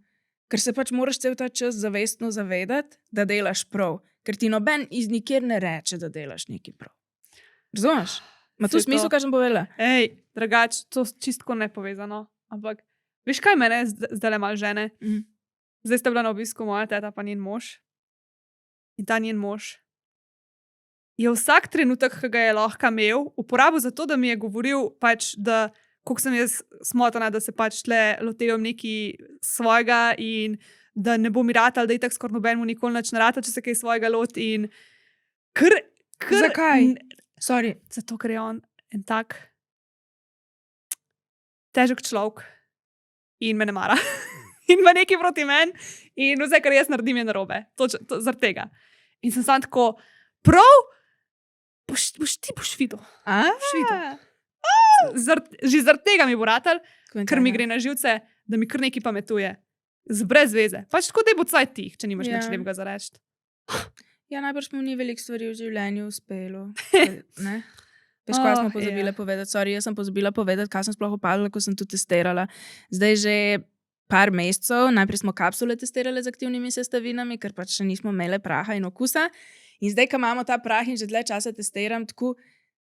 Ker se pač moraš cel ta čas zavestno zavedati, da delaš prav. Ker ti noben iz nikjer ne reče, da delaš nekaj prav. Razumeš? Ma to Saj smislu, to. kaj sem povedala? Ej, drugače, to čistko nepovezano. Ampak Veš, kaj mene zdaj le malo žene? Mhm. Zdaj sta bila na obisku moja teta pa njen mož. In ta njen mož je vsak trenutek, ki ga je lahko imel, uporabil za to, da mi je govoril, pač, da koliko sem jaz smotana, da se pač tle lotevam nekaj svojega in da ne bo mi ratal, da itak skoraj nobenemu nikoli nič ne rata, če se kaj svojega loti. In Zakaj? Sorry. Zato, ker je on en tak težek človek in me ne mara. In ima nekaj proti meni in vse, kar jaz naredim, je narobe. Zaradi tega. In sem sam tako, prav, boš videl. Že zaradi tega mi bo ratal, ker mi gre na živce, da mi kar nekaj pametuje. Brez veze. Pač tako, da bo caj tih, če nimaš nič lepega za reči. Ja, najbrž mi ni veliko stvari v življenju uspelo. Ne? Veš, kaj smo pozabile povedati? Sorry, jaz sem pozabila povedati, kaj sem sploh opazila, ko sem tu testirala. Zdaj že par mesecev, najprej smo kapsule testirale z aktivnimi sestavinami, ker pač še nismo imele praha in okusa. In zdaj, ko imamo ta prah in že dlje časa testiram, tako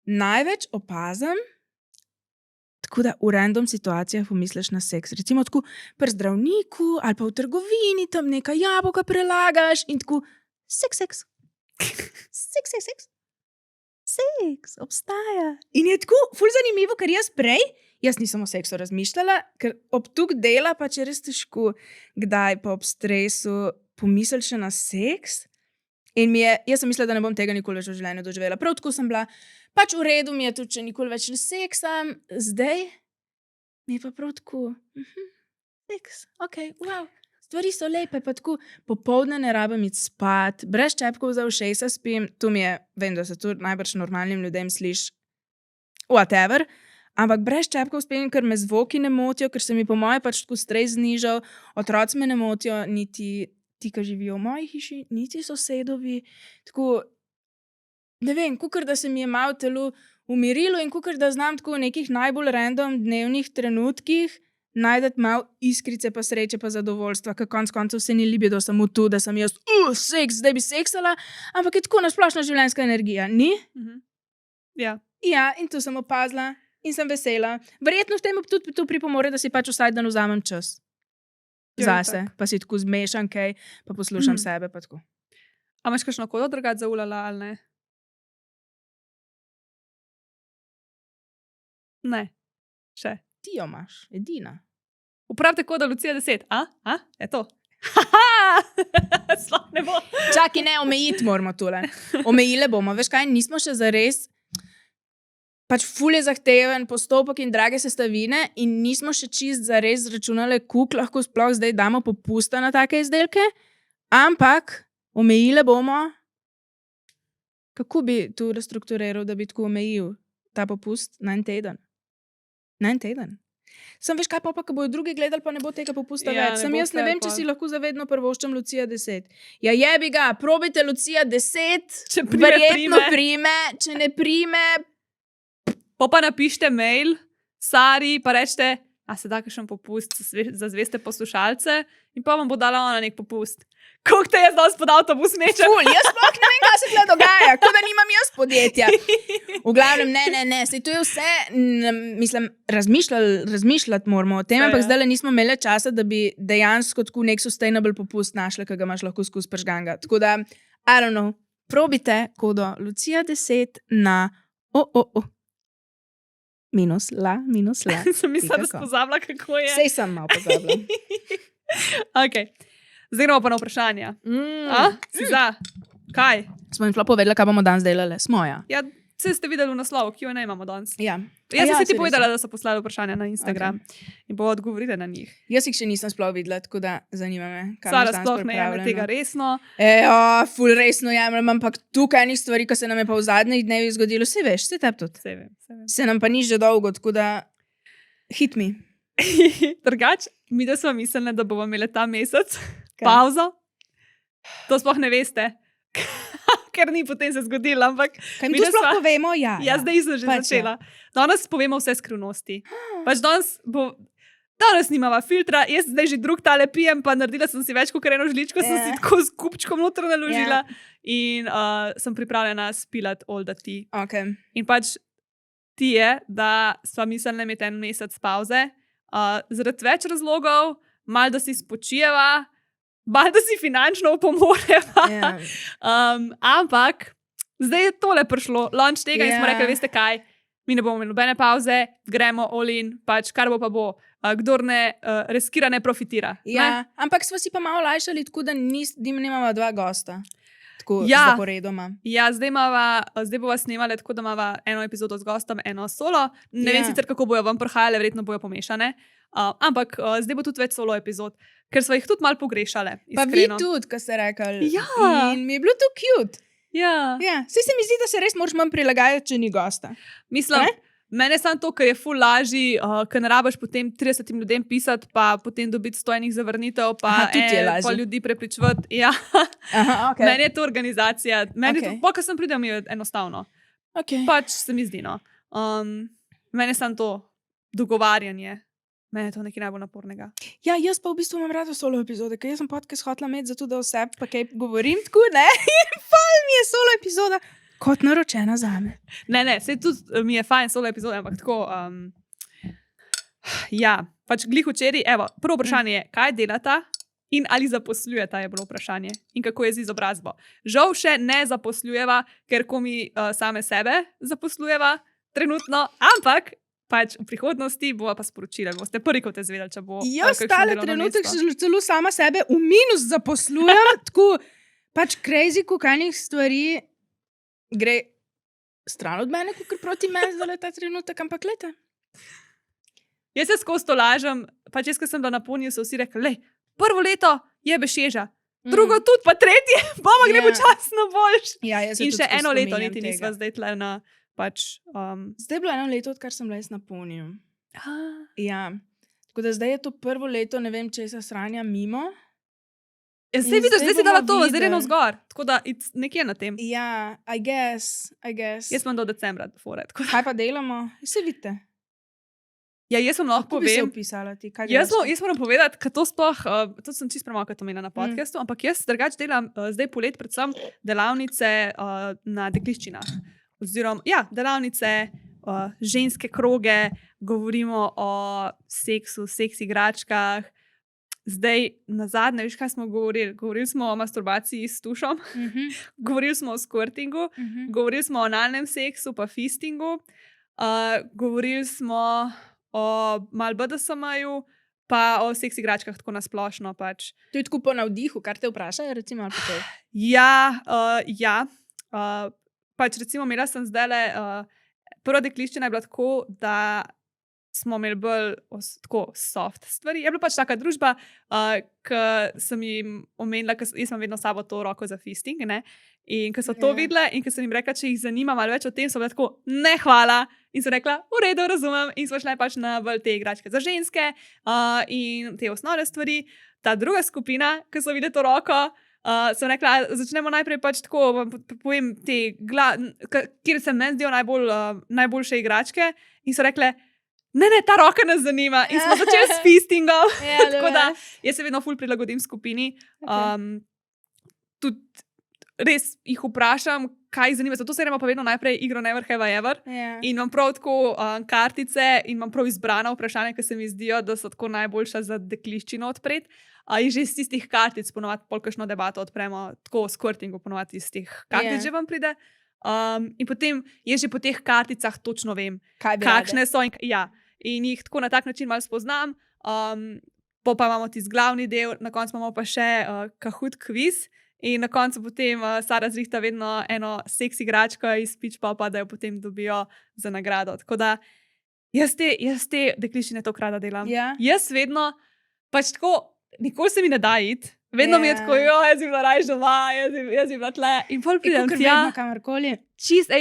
največ opazim, tako da v random situacijah pomisliš na seks. Recimo tako pri zdravniku ali pa v trgovini tam neka jabolka prelagaš in tako seks. Seks obstaja. In je tako ful zanimivo, ker jaz nisem o seksu razmišljala, ker ob tuk dela pač je res težko, kdaj pa ob stresu pomisli še na seks. In jaz sem mislila, da ne bom tega nikoli več v življenju doživela. Prav tako sem bila, pač v redu mi je tudi, če nikoli več ne seksam. Zdaj mi je pa prav tako, seks, okej, wow. Stvari so lepe, pa tako popoldne ne rabim iti spat, brez čepkov za ušesa spim, tu mi je, vem, da se tu najbrž normalnim ljudem sliši whatever, ampak brez čepkov spim, ker me zvoki ne motijo, ker se mi po moje pač tako stres znižal, otroci me ne motijo, niti ti, ki živijo v moji hiši, niti sosedovi, tako, ne vem, kakor da se mi je malo telo umirilo in kakor da znam tako v nekih najbolj random dnevnih trenutkih najdeti malo iskrice pa sreče pa zadovoljstva, ker konc koncev se ni libido samo tu, da sem jaz, seks, zdaj bi seksala, ampak je tako nasplošna življenjska energija, ni? Ja. Ja, in tu sem opazila in sem vesela. Verjetno v tem tudi tu pripomore, da si pač vsak dan vzamem čas. Zase, pa si tako zmešam kaj, pa poslušam sebe, pa tako. A imaš kakšno kodo drugače zaulala ali ne? Ne. Še. Ti jo imaš, edina. Upravite kodo Lucija 10. Je to? Sploh ne bo. Čakaj, ne, omejiti moramo tole. Omejile bomo, veš kaj, nismo še zares, pač ful je zahteven postopek in drage sestavine in nismo še čist zares zračunale, koliko lahko sploh zdaj damo popusta na take izdelke, ampak omejile bomo. Kako bi tu restrukturiral, da bi tako omejil ta popust na en teden? Na en teden. Sem veš kaj, pa ko bojo drugi gledali, pa ne bo tega popusta več. Sem jaz ne vem, če si lahko zavedno prvoščam Lucija 10. Ja jebi ga, probajte Lucija 10, Če prime, verjetno prime. prime, če ne prime, Pa napište mail Sari, pa rečete, a se da kakšen popust za zveste poslušalce in pa vam bo dala ona nek popust. Koliko te jaz danes pod avtobus mečem? ful, jaz sploh ne vem, kaj se tle dogaja, kot da nimam jaz podjetja. V glavnem, ne, saj to je vse, mislim, razmišljati moramo o tem, ampak zdaj nismo imeli časa, da bi dejansko tako nek sustainable popust našli, ki ga imaš lahko skozi pržganga. Tako da, I don't know, probite kodo Lucija 10 na minus la. Sem mislila, da sem pozabila, kako je. Sej sem malo pozabila. Okay. Zdaj gremo pa na vprašanja. Si za? Kaj? Smo jim sploh povedali, kaj bomo danes delali. Smo, ja. Ja, vse ste videli v naslovu, Q&A imamo danes. Ja. Jaz sem si ti saj povedala, res. da so poslali vprašanja na Instagram in bo odgovorila na njih. Jaz jih še nisem sploh videla, tako da zanima me, kaj Sara imaš danes sploh ne jemlje pripravljeno. tega resno. Ful resno jemljem, ampak tukaj enih stvari, ki se nam je pa v zadnjih dnevih zgodilo, vsi veš, vsi tep tudi. Vse vem. Se nam pa ni že dolgo, tako da hit me. Drugač, mi da smo mislili, da bomo imeli ta mesec pauzo. To sploh ne veste. Ker ni potem se zgodilo, ampak Kaj mi midva to sploh sva- povemo? Ja. jaz zdaj sem že Pač začela. Danes povemo vse skrivnosti. Pač danes nimava filtra, jaz zdaj že drug tale pijem, pa naredila sem si več kot eno žličko, sem si tako s kupčkom noter naložila in sem pripravljena spilati all the tea. Okay. In pač ti je, da sva mislili imeti en mesec pauze, zaradi več razlogov, malo da si spočijeva, malo da si finančno opomoreva. Ja. Ampak zdaj je tole prišlo, launch tega in smo Ja. rekli, veste kaj, mi ne bomo imeli nobene pauze, gremo all in, pač kar bo pa bo. Kdor ne riskira, ne profitira. Ja, ampak smo si pa malo olajšali, tako da nimamo dva gosta. Tako Ja. zaporedoma. Ja, zdaj bova snemala tako, da imava eno epizodo z gostom, eno solo. Ne vem Ja. sicer, kako bojo vam prihajale, verjetno bojo pomešane. Ampak zdaj bo tudi več solo epizod, ker smo jih tudi malo pogrešale. Pa vi iskreno. tudi, ko ste rekli. Ja. In mi je bilo to cute. Ja. Ja. Saj se mi zdi, da se res moraš manj prilagajati, če ni gosta. Mislim, Ne? mene je samo to, ker je ful lažji, ker ne rabiš potem 30 ljudem pisati, pa potem dobiti 100 enih zavrnitev, pa, Aha, tudi je lažje. pa ljudi prepričevati. Ja. Aha, ok. Meni je to organizacija, meni Okej. je to, pa, ko sem pridem, je enostavno. Okay. Pač se mi zdi. No. Meni je samo to dogovarjanje. Meni je to nekaj najbolj napornega. Ja, jaz pa v bistvu imam rada solo epizode, ker jaz sem podcast hotela imeti zato, da vse pa kaj govorim tako, ne? In fajn mi je solo epizoda kot naročena zame. Ne, se tudi mi je fajn solo epizode, ampak tako. Ja, pač glih včeraj, evo, prvo vprašanje je, kaj delata in ali zaposlujeta, je bilo vprašanje. In kako je z izobrazbo. Žal še ne zaposlujeva, ker komi same sebe zaposlujeva trenutno, ampak pač v prihodnosti bova pa sporočila, boste prvi, ko te zvedeli, če bo. Jaz kakšno tale delovno trenutek mesto. še celo sama sebe v minus zaposlujem, tako pač crazy, kokanih stvari gre stran od mene, kot proti meni, zdaj ta trenutek, ampak leta. Jaz se skozi to lažem, pač jaz, ko sem bila na Poniju, so vsi rekli, lej, prvo leto je bešeža, drugo tudi, pa tretje, bomo gre Ja. počasno boljš. Ja, jaz se In tudi še skozi eno leto spominjam niti tega. nisva zdaj tle na pač. Zdaj je bilo 1 leto, odkar sem bila jaz na Poniju. Ja. Tako da zdaj je to prvo leto, ne vem, če se sranja mimo. Ja, zdaj In vidiš, zdaj si bomo dala to, zdaj je videli. navzgor. Tako da nekje na tem. Ja, I guess. Jaz sem do decembra, fore. Tako da- Kaj pa delamo? Se vidite? Ja, jaz vam lahko Kako bi se povem. opisala ti? Kaj Jaz delaš? moram povedati, ker to sploh, to sem čisto premalo omenila na podkastu, ampak jaz drugače delam zdaj polet predvsem delavnice na dekliščinah. Oziroma, ja, delavnice, ženske kroge, govorimo o seksu, seks igračkah. Zdaj, na zadnje, veš, kaj smo govorili? Govorili smo o masturbaciji s tušom, govorili smo o squirtingu, govorili smo o analnem seksu, pa fistingu, govorili smo o mal BDSM-ju, pa o seks igračkah tako nasplošno. Pač. To je tako po navdihu, kar te vprašajo, recimo, ali pa kaj. Ja. Pač recimo imela sem zdajle, prva dekliščina je bila tako, da smo imeli bolj tako soft stvari. Je bila pač taka družba, ki sem jim omenila, ker jaz imam vedno s sabo to roko za fisting, ne? In ko so to Ja. videle in ko sem jim rekla, če jih zanima malo več o tem, so bile tako, ne hvala. In sem rekla, v redu, razumem. In smo šle pač na bolj te igračke za ženske in te osnovne stvari. Ta druga skupina, ki so videli to roko, sem rekla, začnemo najprej pač tako, vam povem te, kjer se meni zdijo najboljše igračke. In so rekle, ne, ta roka nas zanima. In smo začeli s fistingom. Ja, Tako da jaz se vedno ful prilagodim skupini. Tudi res jih vprašam, kaj jih zanima. Zato se gremo pa vedno najprej igro Never Have I Ever. Ja. In imam prav tako kartice in imam prav izbrana vprašanja, ki se mi zdijo, da so tako najboljša za dekliščino odpreti. In že iz tistih kartic ponovadi polkšno debato odpremo, tako s squirtingu ponovadi iz teh kartic že vam pride. In potem jaz že po teh karticah točno vem, Kaj bi kakšne so in jih tako na tak način malo spoznam. Pa imamo tisti glavni del, na koncu imamo pa še Kahoot quiz. In na koncu potem Sara zrihta vedno eno seks igračko iz Pitch Popa, da jo potem dobijo za nagrado. Tako da jaz te dekliščine to rada delam. Ja. Jaz vedno, pač tako, nikoli se mi ne da iti. Vedno mi je Ja. tako, jaz bi bila rajš doma, jaz bi bila tle. In pol pridem Ker tja. vedno kamorkoli.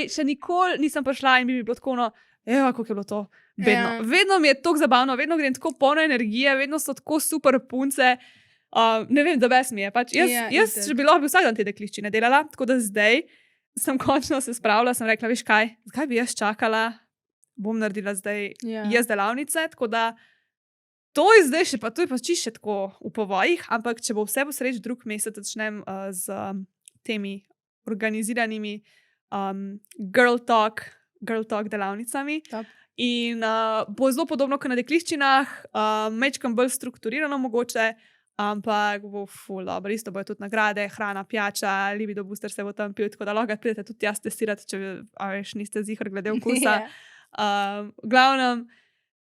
Še nikoli nisem prišla in bi mi bilo tako, no, kako je bilo to. Vedno. Ja. Vedno mi je tako zabavno, vedno grem tako polno energije, vedno so tako super punce. Ne vem, da bes mi je. Pač jaz Ja, jaz itak. že bi lahko vsak dan te dekliščine delala, tako da zdaj sem končno se spravila, sem rekla, veš kaj, zakaj bi jaz čakala, bom naredila zdaj Ja. jaz delavnice, tako da to je zdaj še, pa to je pa čisto še tako v povojih, ampak če bo vse bo sreč, drug mesec začnem z temi organiziranimi girl talk delavnicami. Top. In bo zelo podobno kot na dekliščinah, mečkam bolj strukturirano mogoče, ampak bo ful dobro. Isto bojo tudi nagrade, hrana, pijača, Libido Booster se bo tam pil, tako da lahko pridete tudi jaz testirati, če veš, niste zihar glede okusa. V glavnem,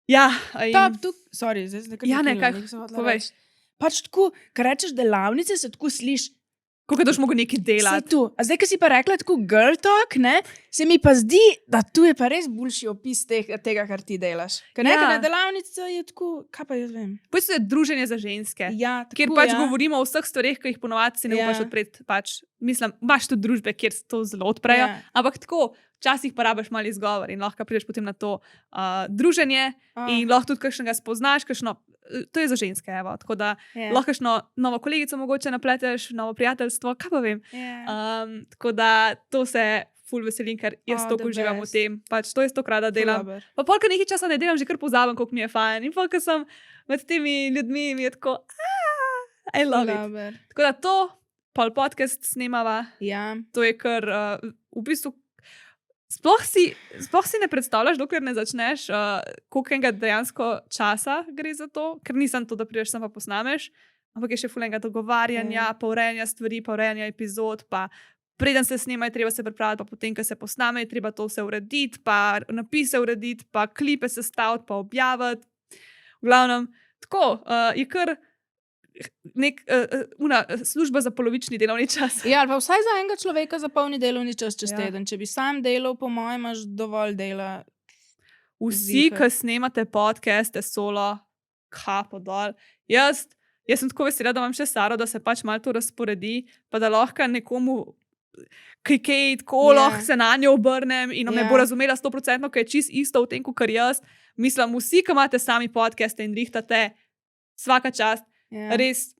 ja. Top, tu, sorry, zdaj se nekaj Ja, ne, kaj, povej. Pač tako, kar rečeš delavnice, se tako sliši. Kako daš mogo nekaj Saj delati? tu. A zdaj, ko si pa rekla tako girl talk, ne, se mi pa zdi, da tu je pa res boljši opis tega, kar ti delaš. Ker nekaj na delavnici je tako, kaj pa jaz vem. V bistvu je druženje za ženske. Ja, tako, Kjer pač govorimo o vseh stvareh, ki jih ponovadi si ne upaš odpreti. Pač, mislim, imaš tudi družbe, kjer se to zelo odprejo, ampak tako, včasih pa rabiš malo izgovor in lahko prideš potem na to druženje in lahko tudi kakšnega spoznaš, to je za ženske, evo. Tako da lahko kakšno novo kolegico mogoče napleteš, novo prijateljstvo, kaj pa vem. Tako da to se ful veselim, ker jaz toliko uživam v tem. Pač to jaz toliko rada delam. Pa polka nekaj časa ne delam, že kar pozabim, koliko mi je fajn. In polka sem med temi ljudmi, mi je tako, I love it. Tako da to, pol podcast snemava, to je kar v bistvu Sploh si ne predstavljaš, dokler ne začneš, koliko enega dejansko časa gre za to, ker nisem to, da prideš sem pa posnameš, ampak je še ful enega dogovarjanja, pa urejanja stvari, pa urejanja epizod, pa preden se snema, je treba se pripraviti, pa potem, ko se posname, je treba to vse urediti, pa napise urediti, pa klipe sestaviti, pa objaviti. V glavnem, tako, je kar služba za polovični delovni čas. Ja, ali pa vsaj za enega človeka za polni delovni čas čez teden. Če bi sam delal, po mojem, imaš dovolj dela. Vsi, ki snemate podcaste solo, kapo dol. Jaz sem tako vesela, da imam še Saro, da se pač malo to razporedi, pa da lahko nekomu kaj tako lahko se na njo obrnem in me bo razumela 100%, ker je čist isto v tem, kot jaz. Mislim, vsi, ki imate sami podcaste in rihtate, svaka čast. Res.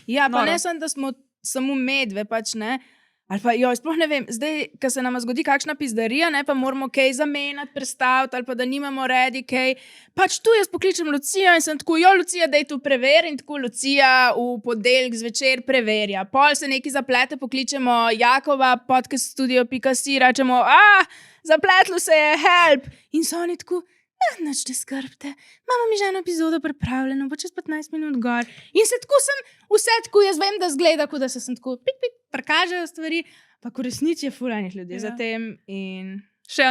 Ja, pa ne sem, da smo samo medve, pač ne. Ali pa, sploh ne vem, zdaj, ko se nam zgodi kakšna pizdarija, ne, pa moramo kaj zamenjati, prestaviti, ali pa da nimamo redi kaj. Pač tu jaz pokličem Lucijo in sem tako, Lucija, daj tu preveri, in tako Lucija v ponedeljek zvečer preverja. Pol se nekaj zaplete, pokličemo Jakova, podcast.studio.si, rečemo, zapletlo se je, help! In so oni tako, nič ne skrbite, imamo mi že eno epizodo pripravljeno, bo čez 15 minut gor. In se tako sem, vse tako, jaz vem, da zgleda, kot da se sem tako, prikažejo stvari, pa ko resnici je fulanih ljudi za tem in... Še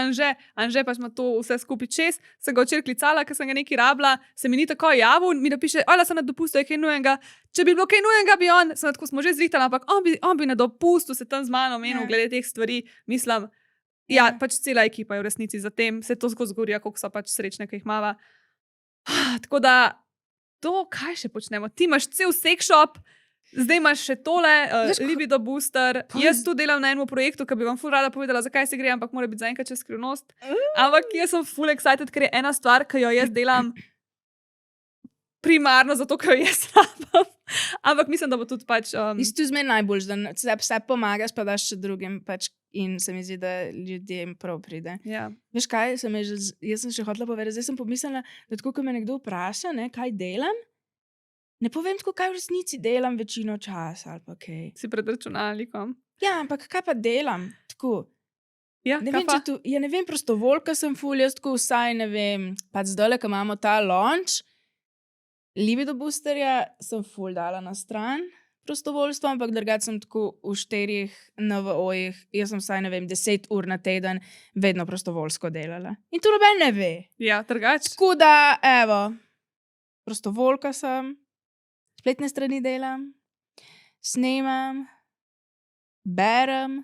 Anže pa smo to vse skupaj čez, sem ga včeraj klicala, ker sem ga nekaj rabila, se mi ni tako javil, mi napiše, sem na dopustu, je kaj nujenega, če bi bilo kaj nujenega, bi on, smo že zrihtali, ampak on bi na dopustu se tam z mano menil glede teh stvari, mislim, pač cela ekipa je v resnici za tem, se to skozi govorijo, koliko so pač srečne, ki jih imava. Tako da, to, kaj še počnemo? Ti imaš cel sex shop, zdaj imaš še tole, Libido Booster, jaz tu delam na enem projektu, ki bi vam ful rada povedala, zakaj se gre, ampak mora biti zaenkrat še skrivnost. Ampak jaz sem ful excited, ker je ena stvar, ki jo jaz delam primarno zato, ker jo jaz rabam. Ampak mislim, da bo tudi pač... Isto zmej najbolj, da se pomagaš, pa daš še drugim pač in se mi zdi, da ljudem prav pride. Ja. Veš kaj, jaz sem še hotela povedati, zdaj sem pomislila, da tako, ko me nekdo vpraša, ne, kaj delam, ne povem tako, kaj v resnici delam večino časa ali pa kaj. Si pred računalnikom. Ja, ampak kaj pa delam? Tako. Ja, ne vem, ne vem, prostovoljka sem ful, jaz tako vsaj, ne vem, pač zdajle, ko imamo ta launch, Libido Boosterja sem ful dala na stran prostovoljstvo, ampak drugače sem tako v 4 NVO-jih, jaz sem vsaj, ne vem, 10 ur na teden vedno prostovoljsko delala. In to noben ne ve. Ja, drugače. Tako da, evo, prostovoljka sem, spletne strani delam, snemam, berem,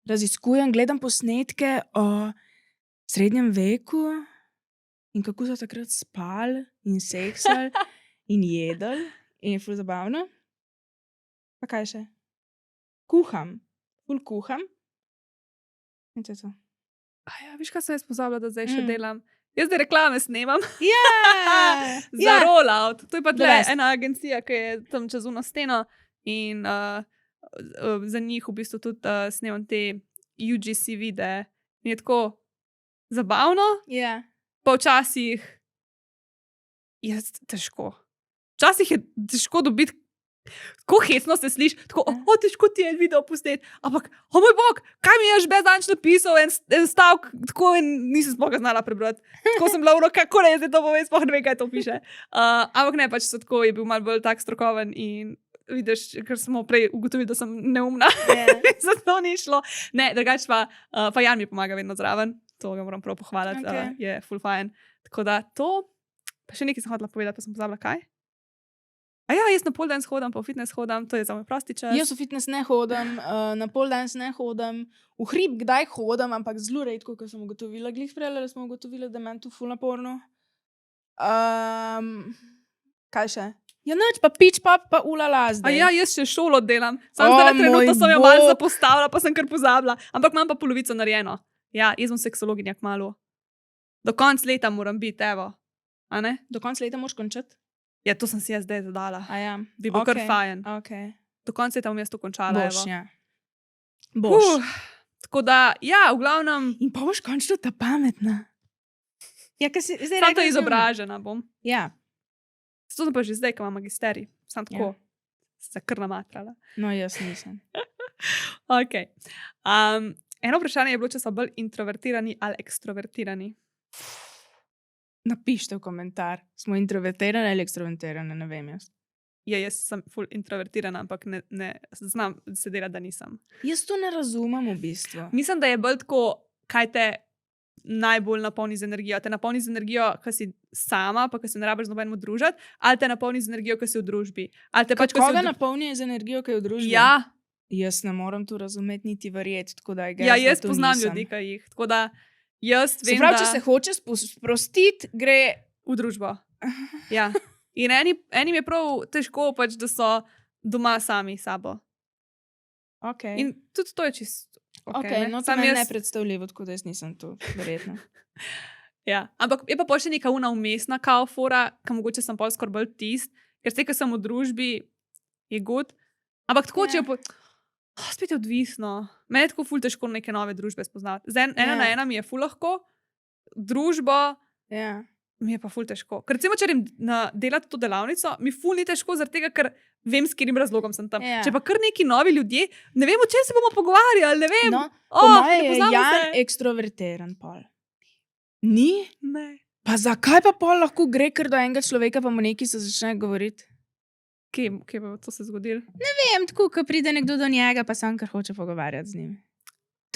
raziskujem, gledam posnetke o srednjem veku in kako so takrat spali in seksali in jedli in je ful zabavno. Pa kaj še? Kuham. Ful kuham. In to je to. Viš, kaj sem jaz pozabila, da zdaj še delam? Jaz zdaj reklame snemam. Ja! Za rollout. To je pa ena agencija, ki je tam čez uno steno in za njih v bistvu tudi snemam te UGC videe. In je tako zabavno, pa včasih je težko. Včasih je težko dobiti Tako hecno se sliši, tako, težko ti je video posnet, ampak, o moj bog, kaj mi je že bezdanč napisal, en stavek, tako in nisem sploh ga znala prebrati. Tako sem bila, kako ne, zdaj to bove, sploh ne vem, kaj to piše. Ampak ne, pač so tako, je bil malo bolj tak strokoven in vidiš, ker smo prej ugotovili, da sem neumna. Zato ni šlo. Ne, drugače pa Jan mi pomaga vedno zraven, to ga moram prav pohvaliti, je full fajn. Tako da to, pa še nekaj sem hotela povedati, pa sem pozabila kaj. A ja, jaz na pol dan hodam, pa v fitness hodam, to je za moj prosti čas. Jaz v fitness ne hodam, na pol dan ne hodam, v hrib kdaj hodam, ampak zelo redko, ko sem ugotovila, glih sprejela, da smo ugotovili, da meni to ful naporno. Kaj še? Ja, noč pa pič pap, pa ulala zdaj. A ja, jaz še šolo delam. Sam zdaj trenutno sem jo malo zapostavila, pa sem kar pozabila. Ampak imam pa polovico narejeno. Ja, jaz sem seksologinja kmalu. Do konca leta moram biti, evo. A ne? Do konca leta moraš končati? Ja, to sem si jaz zdaj zadala. A ja. Bi bil kar fajn. Okay. Do konca leta bom jaz to končala, Boš, evo. ja. Boš. Tako da, ja, v glavnem... In pa boš končno ta pametna. Ja, kaj si zdaj Sam to izobražena bom. Ja. Zato sem pa že zdaj, ko imam magisterij. Sam tako. Se kar namatrala. No, jaz nisem. Ok. Eno vprašanje je bilo, če so bolj introvertirani ali ekstrovertirani. Napište v komentar. Smo introvertirani ali ekstrovertirani, ne vem jaz. Ja, jaz sem full introvertirana, ampak ne znam se delati, da nisem. Jaz to ne razumem v bistvu. Mislim, da je bolj tako, kaj te najbolj napolni z energijo. Te napolni z energijo, ko si sama, pa ko se ne rabiš z nobenim družiti, ali te napolni z energijo, ko si v družbi. Koga napolni z energijo, ko je v družbi? Ja. Jaz ne morem tu razumeti niti verjeti, tako da ja, jaz poznam ljudi, ki jih. Tako da jaz vem, pravi, če se hoče sprostiti, gre v družbo. Ja. In enim je prav težko, pač, da so doma sami sabo. Okay. In tudi to je čisto. Okay, no, to je nepredstavljivo, tako da jaz nisem tu, verjetno. Ja, ampak je pa še neka una umestna kaofora, ki mogoče sem pol skoraj bolj tist, ker se, ker sem v družbi, je good. Ampak tako, če je spet je odvisno. Meni je tako ful težko neke nove družbe spoznati. Ena na ena mi je ful lahko, družbo mi je pa ful težko. Ker recimo, če delati to delavnico, mi ful ni težko, zaradi tega, ker vem, s katerim razlogom sem tam. Če pa kar neki novi ljudje, ne vem, o čem se bomo pogovarjali, ne vem. No, po moje je Jan ekstrovertiran pol. Ni? Ne. Pa zakaj pa pol lahko gre, ker do enega človeka pa mu neki se začne govoriti? Kje bo to se zgodilo? Ne vem, tako, ko pride nekdo do njega, pa sam kar hoče pogovarjati z njim.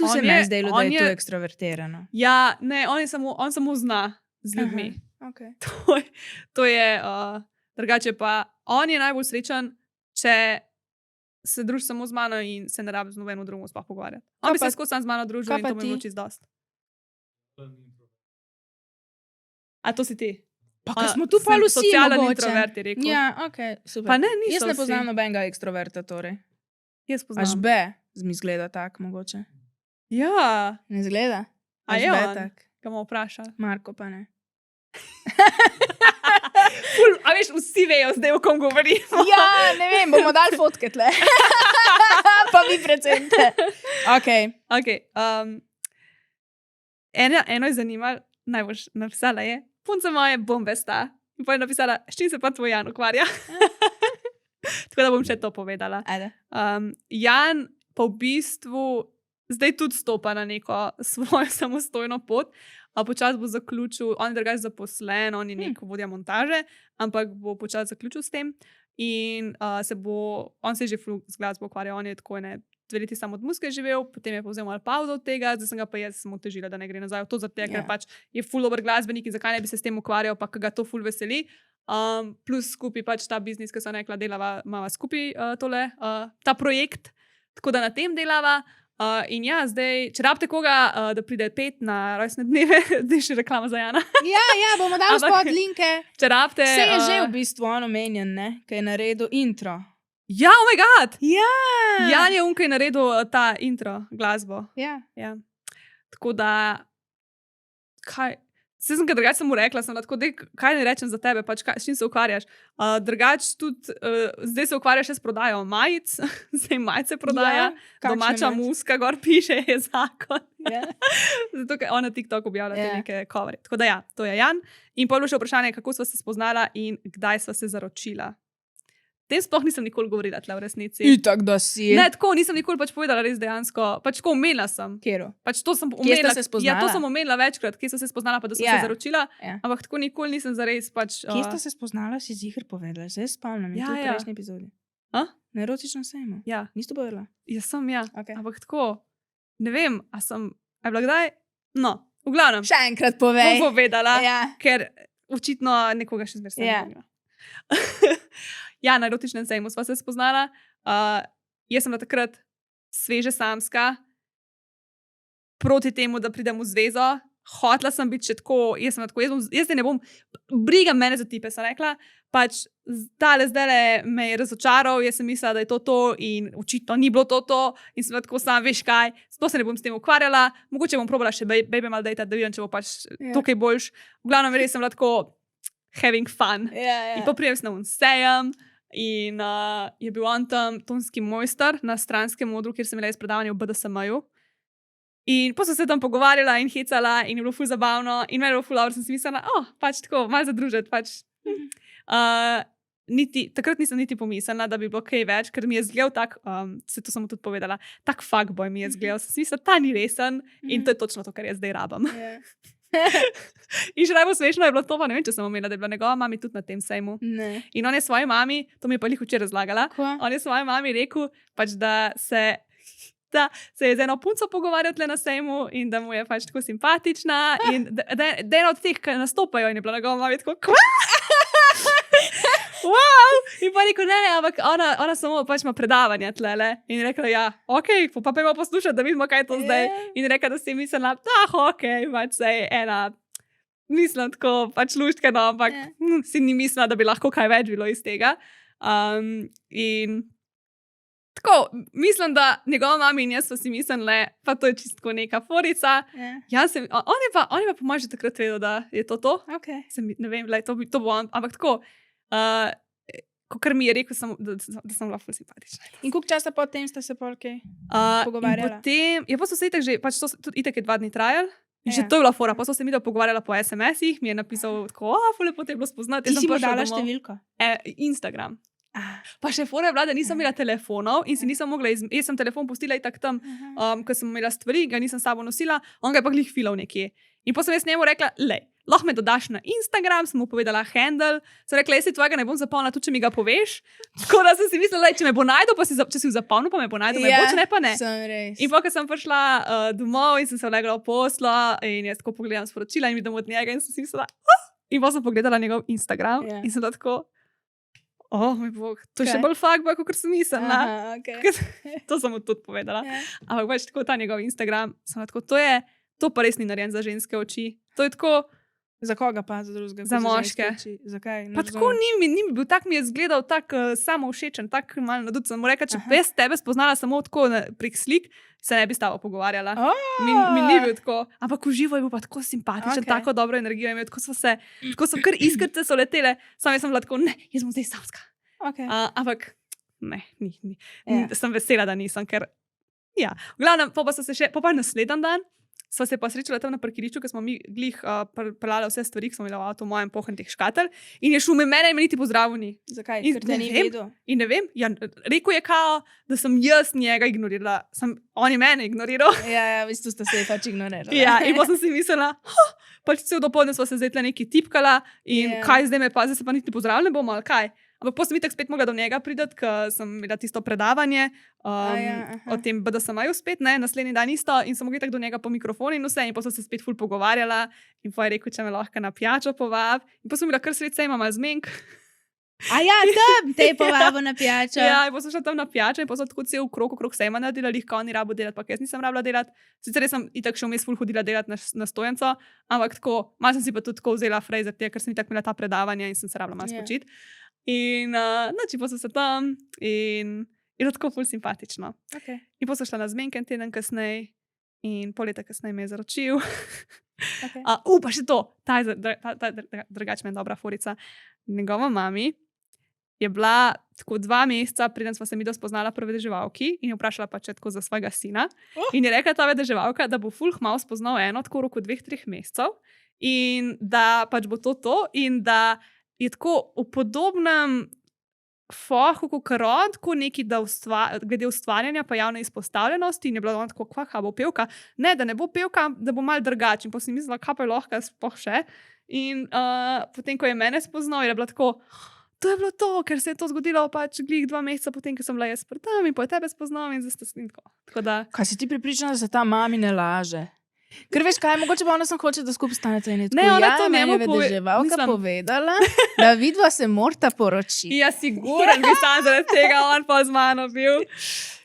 Tu se mi je zdelo, da je to ekstrovertirano. Ja, ne, on samo zna z ljudmi. Okay. To je drugače pa. On je najbolj srečen, če se druži samo z mano in se ne rabi z nobeno drugo sploh pogovarjati. On bi se skozi sam z mano družil in to mi je bilo čisto dosti. A to si ti? Pa ko smo tu pa vsi socialen introvert, je rekel. Ja, ok, super. Pa ne, niso jaz ne poznam vsi. nobenega ekstroverta, torej. Jaz poznam. Až B mi zgleda tak, mogoče. Ja. Ne zgleda? A Až je B on? tak. Ga bomo vprašali. Marko pa ne. A veš, vsi vejo zdaj, o kom govorimo. Ja, ne vem, bomo dali fotke tle. Pa vi predvsem te. Ok. Eno je zanimalo, najbolj napisala je, punca moje bombe sta. In pa je napisala, s čim se pa tvoj Jan ukvarja. Tako da bom še to povedala. Jan pa v bistvu zdaj tudi stopa na neko svojo samostojno pot. Počas bo zaključil, on je drugače zaposlen, on je nek vodja montaže, ampak bo počas zaključil s tem. In on se je že z glasbo ukvarjal, on je tako 2 leti samo od muzike živel, potem je povzel malo pavzo od tega, zdaj sem ga pa jaz samo težila, da ne gre nazaj v to, zato ker pač je ful dober glasbenik in zakaj ne bi se s tem ukvarjal, pa ga to ful veseli. Plus skupaj pač ta biznis, ki sem rekla, delava, imava skupaj ta projekt, tako da na tem delava. In ja, zdaj, če rabite koga, da pride 5 na rojstne dneve, zdaj še reklama za Jana. Ja, bomo dali spod linke. Če rabite... Vse je že v bistvu on omenjen, ne? Kaj je naredil intro. Ja, oh my god! Ja! Jan je kaj naredil ta intro, glasbo. Ja. Tako da... Kaj... Vse sem ga drugače mu rekla, sem tako, kaj ne rečem za tebe, pač s čim se ukvarjaš. Drugače tudi, zdaj se ukvarjaš še s prodajo majic, zdaj majice prodaja, domača muska, gor piše, je zakon. Zato, ker ona TikTok objavlja te neke coverje. Tako da ja, to je Jan. In pol še vprašanje, kako sva se spoznala in kdaj sva se zaročila. tem sploh nisem nikoli govorila tle v resnici. Itak, da si. Ne, tako nisem nikoli pač povedala res dejansko. Pač tako omenila sem. Kjero? Pač to sem Kje omenila. sta se spoznala? Ja, to sem omenila večkrat, kje so se spoznala, pa da sem Ja. se zaročila. Ja. Ampak tako nikoli nisem zares pač... Kje sta se spoznala, si ziher povedala? Zdaj spomnim, Ja, to je v ja. prejšnji epizodi. A? Na erotičnem sejmu. Ja, Nisi to povedala? jaz sem, ja. Okay. Ampak tako, ne vem, a je bila kdaj? No, v glavnem, Še enkrat povej. bom povedala, Ja. ker očitno nekoga še zmeraj Ja. ne. Ja, na erotičnem sejmu sva se spoznala. Jaz sem bila takrat sveže samska, proti temu, da pridem v zvezo. Hotla sem biti še tako, jaz zdaj ne bom, briga mene za tipe, sem rekla, pač tale zdaj me je razočaral, jaz sem mislila, da je to in očitno ni bilo to in sem bila tako sama, veš kaj, sploh se ne bom s tem ukvarjala, mogoče bom probala še baby mal dejta, da vidim, če bo pač tukaj boljš. V glavnem res sem bila tako having fun. Ja, In poprijem se na un sejem in je bil on tam tonski mojster na stranskem modru, kjer sem imela predavanje v BDSM-ju. In pa so se tam pogovarjala in hecala in je bilo ful zabavno in meni je bilo ful dobro, sem si mislila, pač tako, malo zadružiti, pač. Takrat nisem niti pomislila, da bi bilo kaj več, ker mi je zgledal tak, se to sem mu tudi povedala, tak fuckboy mi je zgledal, sem si mislila, ta ni resen in to je točno to, kar jaz zdaj rabam. Ja. In še najbolj smešno je bilo to, pa ne vem, če sem omenila, da je bila njegova mami tudi na tem sejmu. Ne. In on je svoji mami, to mi je pa lih včeraj razlagala, Kva? on je svoji mami rekel, pač, da se je z eno punco pogovarjal tle na sejmu in da mu je pač tako simpatična in da je ena od teh, ki nastopajo in je bila njegova mama tako, kva? Wow! In pa rekel, ne, ampak ona samo pač ima predavanja tlele. In je rekla, ja, ok, pa pa poslušati, da vidimo, kaj je to zdaj. In je rekla, da si je mislila, ok, pač se je ena, mislim tako, pač luštka, no, ampak si ni mislila, da bi lahko kaj več bilo iz tega. In tako, mislim, da njegova mama in jaz so si mislili, pa to je čisto neka forica. Ja. On je pa po mojem že takrat vedel, da je to. Okay. Ne vem, to bo on, ampak tako, kot mi je rekel, da sem bila ful simpatična. In koliko časa potem sta se polke? In Pogovarjala? potem, pa so se itak že, pač to tudi itak je 2 dni trajal. In že Ja. to je bila fora, pa so se mi da pogovarjala po SMS-ih, mi je napisal tako, ful lepo te je bilo spoznati. Ti Jaz si sem mu prišla dala domov. številko? Instagram. Pa še fora je bila, da nisem imela telefonov in si nisem mogla, jaz sem telefon pustila itak tam, ko sem imela stvari, ga nisem s sabo nosila, on ga je pa glih filal nekje. In potem sem jaz njemu rekla, lej, lahko me dodaš na Instagram, sem mu povedala handle, sem rekla, jaz si tvojega ne bom zapolnila, tudi če mi ga poveš. Tako da sem si mislila, lej, če me bo najdel, pa če si v zapolnil, pa me bo najdel, me bo, če ne pa ne. Sem res. In pa, ko sem prišla domov in sem se vlegla v posla in jaz tako pogledam sporočila in vidim od njega in sem si mislila, in pa sem pogledala njegov Instagram Ja. in sem bila tako, moj bog, to je še Kaj? bolj fuckboy, kot sem mislila. Aha, okay. To sem mu tudi povedala. Ja. Ampak pač tako ta njegov Instagram, sem bila tako, to pa res ni narejen za ženske oči. To je tako, Za koga pa, za drugega? Za Ko so moške. ženske oči? Zakaj? Ne pa tako razumem. ni mi bil, tak mi je zgledal, tak samovšečen, tak malo nadut. Sem mu rekla, če Aha. bi jaz tebe spoznala samo tako prek slik, se ne bi s tabo pogovarjala. Oh! Mi ni bil tako, ampak v živo je bil pa tako simpatičen, Okej. tako dobro energijo je imel, tako so kar iskrce so letele, sam jaz sem bila tako, ne, jaz bom zdaj samska. Okay. Ampak ne, ni. Ja. Sem vesela, da nisem, ker ja. V glavnem, pa naslednji dan sva se pa srečala tam na parkirišču, ker smo mi glih pelali vse stvari, ki smo imeli v avtu, v mojem pohnem teh škatel in je šel mene in me niti pozdravil ni. Zakaj? In Ker te ne ni vem. vedel. In ne vem, rekel je kao, da sem jaz njega ignorirala, on je mene ignoriral. Ja, v bistvu sta se pač ignorirala. Ja, in pa sem si mislila, pač cel dopoldne sva se zdaj tle neki tipkala in Ja. kaj zdaj me pa, zdaj se pa niti pozdravili ne bomo ali kaj. Ampak potem sem itak spet mogla do njega priti, ker sem imela tisto predavanje aha. o tem BDSM-ju spet, ne, naslednji dan isto in sem mogla itak do njega po mikrofonu in vse in potem sem se spet ful pogovarjala in pa je rekel, če me lahko na pijačo povab in potem sem bila kar sred sejma malo zmenk. A ja, tam te je povabil na pijačo. Ja, in potem sem šla tam na pijačo in potem sem tako cel okrog sejma naredila, lihko ni rabo delati, pa jaz nisem rabila delati. Sicer res sem itak še vmes ful hodila delati na stojenco, ampak tako, malo sem si pa tudi tako vzela frazer, ker sem itak imela ta predavanja in sem se rabila malo Ja. spočiti. In noči pa sem se tam in je bilo tako ful simpatično. Okay. In potem sem šla na zmenke en teden kasneje in pol leta kasneje me je zaročil. Okay. Pa še to, ta drugače me je dobra forica. Njegova mami je bila tako 2 meseca, preden smo se mi spoznala prve deževalki in je vprašala pač tako za svojega sina. In je rekla ta deževalka, da bo ful hmal spoznal eno tako v roku 2-3 mesecev in da pač bo to in da je tako v podobnem kako karot, ko neki, da glede ustvarjanja pa javne izpostavljenosti in je bila tako, kva bo pevka. Ne, da ne bo pevka, da bo malo drugače. In pa si mislila, kaj pa je lahko, sploh še. In potem, ko je mene spoznal, je bila tako, to je bilo to, ker se je to zgodilo pač glih 2 meseca potem, ko sem bila jaz pred tam in po tebe spoznal in zdaj ste snimko. Tako da... Kaj si ti pripričana, da se ta mami ne laže? Ker veš kaj, mogoče pa ona sem hoče, da skupaj stanete in je tako, Ne, ona ja, to meni je njemu vedeževalka povedala, da vidva se morata poročiti. Ja, siguren bi sam zaradi tega on pa z mano bil.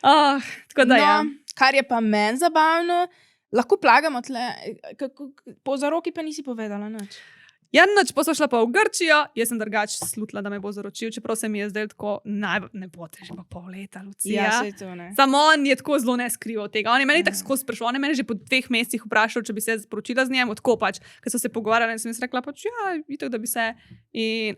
Tako da ja. Kar je pa meni zabavno, lahko plagamo tle, po zaroki pa nisi povedala nič. Ja, noč, pa šla pa v Grčijo, jaz sem drugače slutila, da me bo zaročil, čeprav se mi je zdaj tako, ne bo te že pa pol leta, Lucija. Ja, sej to ne. Samo on je tako zelo neskrival tega. On je meni tako skozi sprašal, on je meni že po 2 mesecih vprašal, če bi se sporočila z njim, tako pač, ker so se pogovarjali in sem jaz rekla, pač ja, itak, da bi se. In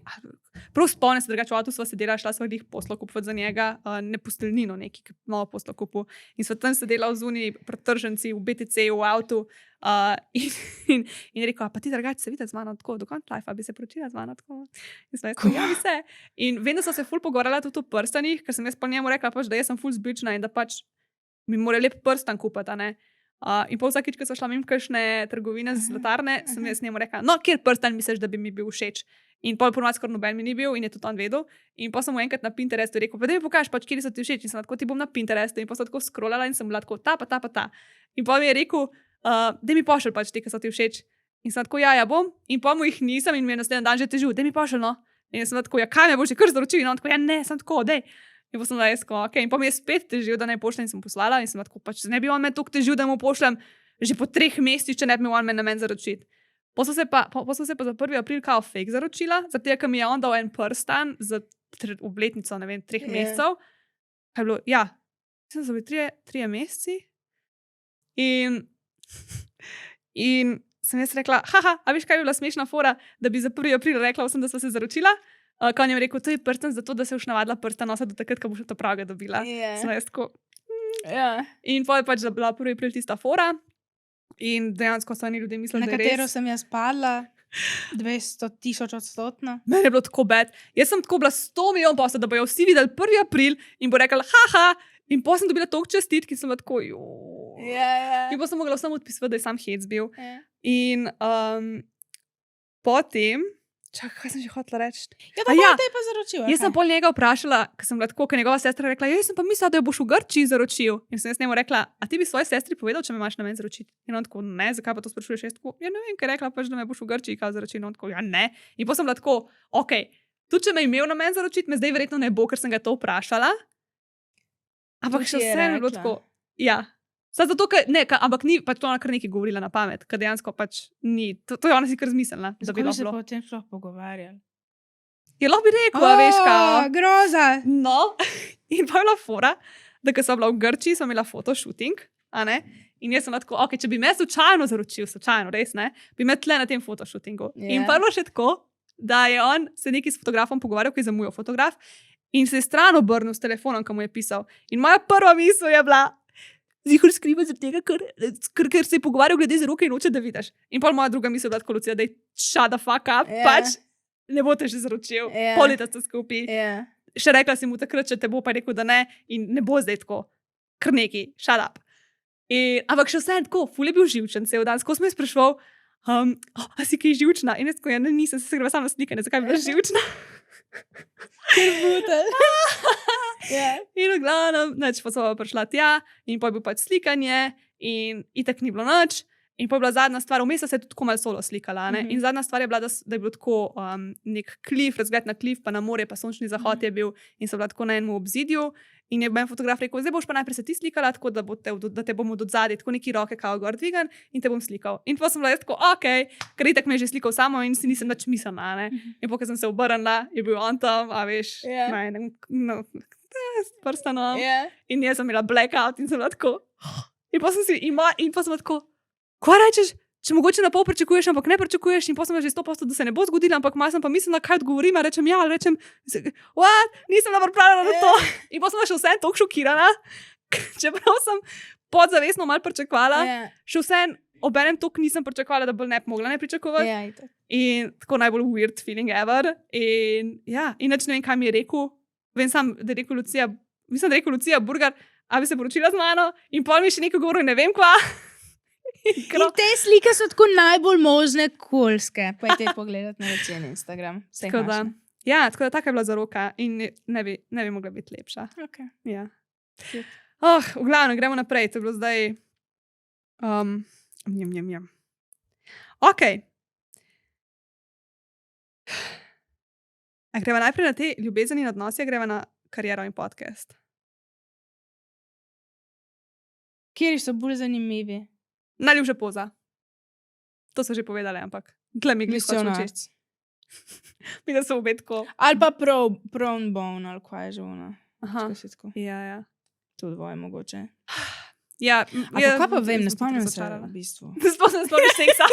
prav spomnim se, drugače v avtu sva sedela, šla sva jih posla kupovati za njega, ne posteljnino neki, malo posla kupil. In sva tam sedela v zuniji pritržanci, v BTC, v avtu. In je rekel, pa ti drugače se videti z mano tako, do konca life, bi se poročila z mano tako. In sem rekel, ja, bi se. In vem, da so se ful pogovarjala tudi o prstanih, ker sem jaz pa njemu rekla, pač, da jaz sem ful zbična in da pač mi mora lep prstan kupiti, ne. In pa vsakič, ko so šla mimo kakšne trgovine z zlatarne, sem jaz njemu rekla, no, kjer prstan misliš, da bi mi bil všeč? In pol ponovadi skoraj noben mi ni bil in je tudi on vedel. In pa sem mu enkrat na Pinterestu rekel, pa da mi pokažeš, pač, kje so ti všeč. In sem tako, ti bom na Pinterestu. In pa sem tako scrollala in sem bila tako, ta pa ta pa ta. In pa mi je rekel, da mi pošelj pač ti, ki so ti všeč. In sem tako, ja, bom. In pa mu jih nisem in mi je naslednji dan že težil, da mi pošelj, no. In sem tako, ja, kaj me boš že kar zaročil? In on tako, ja, ne, sem tako, dej. In pa sem bila jaz, ok. In pa mi je spet težil, da naj pošljem in sem poslala. In sem tako, pač ne bi on me toliko težil, da mu pošljem že po 3 mesecih, če ne bi on me na meni zaročil. Pa sem se pa za 1. april kao fake zaročila, zato ker mi je on dal en prstan za obletnico, ne vem, 3 mesecev. Kaj je bilo, ja, sem se bili 3 meseci. In sem jaz rekla, a veš, kaj je bila smešna fora, da bi za 1. april rekla vsem, da sem se zaročila. Ko on je rekel, to je prstan zato, da se boš navadila prsta nositi do takrat, ko boš to pravega dobila. Sem jaz tako, In pa je pač bila 1. april tista fora. In dejansko so oni ljudje mislili, da je res. Na katero sem jaz padla, 200,000%. Meni je bilo tako bed. Jaz sem tako bila 100 milijonov posla, da bojo vsi videli 1. april in bo rekla, in pa sem dobila toliko čestitk, ki sem bila tako, In pa sem mogla vsem odpisati, da je sam hec bil. In potem, čakaj, kaj sem že hotela reči? Ja, da te je pa zaročil. Jaz sem pol njega vprašala, ker sem bila tako, ker njegova sestra rekla, jaz sem pa mislila, da jo boš v Grčiji zaročil. In sem jaz njemu rekla, a ti bi svoji sestri povedal, če me imaš na meni zaročiti? In on tako, ne, zakaj pa to sprašuješ? Jaz tako, ja ne vem, ker rekla pač, da me boš v Grčiji kao zaročil. In on tako, ja ne. In pa sem bila tako, ok, tudi če me imel na meni zaročiti, me zdaj verjetno ne bo, ker sem ga to vprašala. Ampak še vse je bilo tako, ja. Zato, ampak ni pač to ona kar nekaj govorila na pamet, ker dejansko pač ni. To je ona si kar zmislila, da bi lahko bilo. Se pa o tem sploh pogovarjali. Je lahko bi rekla, veš kaj. Groza. No, in pa je bila fora, da ko sem bila v Grčiji, sem imela fotoshooting, a ne? In jaz sem bila tako, ok, če bi me slučajno zaročil, res ne, bi me tle na tem fotoshootingu. In pa je bilo še tako, da je on se neki s fotografom pogovarjal, ki je zamujal fotograf, in se je stran obrnil s telefonom, ko mu je pisal. In moja prva misel je bila, zihar skriva zaradi tega, ker se je pogovarjal glede za roke in noče, da vidiš. In pa moja druga misel je bila tako, Lucija, da je shut the fuck up, pač ne bo te že zaročil, pol leta ste skupaj. Še rekla si mu takrat, če te bo pa rekel, da ne, in ne bo zdaj tako, kar neki, shut up. Ampak še vse tako, ful je bil živčen cel dan, skozi me je spraševal, a si kaj živčna? In jaz tako, ja ne, nisem, se greva sama slikanje, zakaj bi bila živčna? Ker butel. In v glavnem, pa so prišla tja in pa je bil pač slikanje in itak ni bilo nič. In pa je bila zadnja stvar, vmes se je tudi tako malo solo slikala. In zadnja stvar je bila, da je bilo tako nek klif, razgled na klif, pa na morje, pa sončni zahod je bil in so bila tako na enem obzidju. In je meni fotograf rekel, zdaj boš pa najprej se ti slikala, tako da te bomo od zadaj, tako neki roke kao gor dvigan in te bom slikal. In pa sem bila jaz tako, ok, ker itak me je že slikal samo in si nisem nič mislila, ne. In pa, ko sem se obrnila, je bil on tam, a veš, na enem, prstanom. In jaz sem imela blackout in sem bila tako. In pa sem bila tako, kaj rečeš? Če mogoče na pol pričakuješ, ampak ne pričakuješ, in pa sem že 100%, da se ne bo zgodilo, ampak malo sem pa mislila, kaj odgovorim, rečem ja, rečem, what? Nisem bila pripravljena na to. In pa sem še vse toliko šokirana, čeprav sem podzavestno malo pričakovala, še vse obenem toliko nisem pričakovala, da bolj ne bi mogla ne pričakovati. In tako najbolj weird feeling ever. In ja, inač ne vem, kaj mi je rekel, vem sam, da je rekel Lucija, mislim, da je rekel Lucija Burgar, a bi se poročila z mano in pol mi še nekaj govoril, ne vem kva. In te slike so tako najbolj možne kulske. Pojdite pogledati na rečen Instagram. Tako da, ja, tako da taka je bila zaroka in ne bi mogla biti lepša. Okay. Ja. V glavnem, gremo naprej. To je bilo zdaj... Ok. A greva najprej na te ljubezni in odnosi, a greva na kariero in podcast? Kjeri so bolj zanimivi? Najljubša poza. To so že povedali, ampak tle mi glisko Misionarc. Mi da so obe tako. Ali pa prawn bone, ali kaj je že ono. Aha. Tako. Ja. To dvoje mogoče. Ja, Ampak kaj pa vem, ne spomnim se v bistvu. Ne spomniš seksa.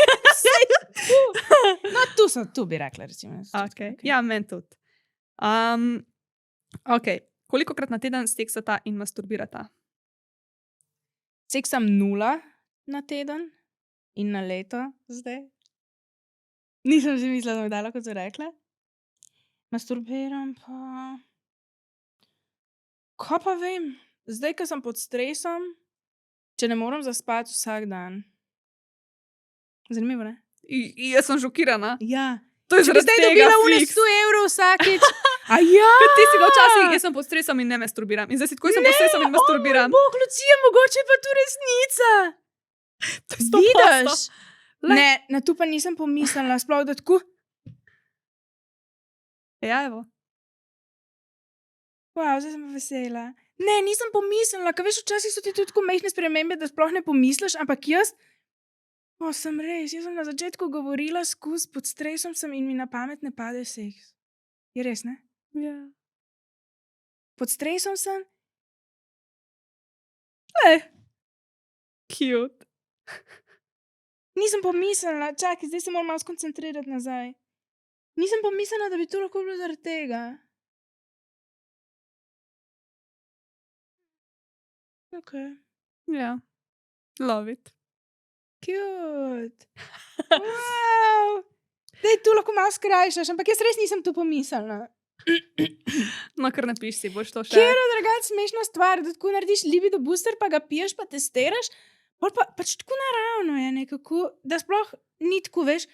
No, tu bi rekla, recimo. Okay. Ja, meni tudi. Ok. Kolikokrat na teden seksata in masturbirata? Seksam 0 na teden in na leto zdaj. Nisem že mislila, da bi dala, kot so rekla. Masturbiram pa... Kaj pa vem? Zdaj, ko sem pod stresom, če ne moram zaspati vsak dan. Zanimivo, ne? Jaz sem šokirana. Ja. To je Če bi zaradi zdaj tega dobila une fiks. 100 evrov vsakič. A ja! Ker ti si ga včasih, jaz sem pod stresom in ne masturbiram. In zdaj si tako, jaz sem pod stresom in masturbiram. Bog, Lucija, mogoče je pa tu resnica. To je 100%. Vidiš? Ne, na to pa nisem pomislila, sploh da tako. Ja, evo. Wow, zdaj sem vesela. Ne, nisem pomislila, ker veš, včasih so ti tudi tako majhne spremembe, da sploh ne pomisliš, ampak jaz, sem res, jaz sem na začetku govorila skozi, pod stresom sem in mi na pamet ne pade seks. Je res, ne? Ja. Pod stresom sem. Cute. Nisem pomislila, čakaj, zdaj se moram malo skoncentrirati nazaj. Nisem pomislila, da bi to lahko bilo zaradi tega. Ok. Ja. Love it. Cute. Wow. Dej, tu lahko malo skrajšaš, ampak jaz res nisem tu pomislila. No, kar napiš si, boš to še. Kjero, drugače, smešna stvar, da tako narediš libido booster, pa ga piješ, pa testiraš, pač tako naravno je nekako, da sploh ni tako, veš,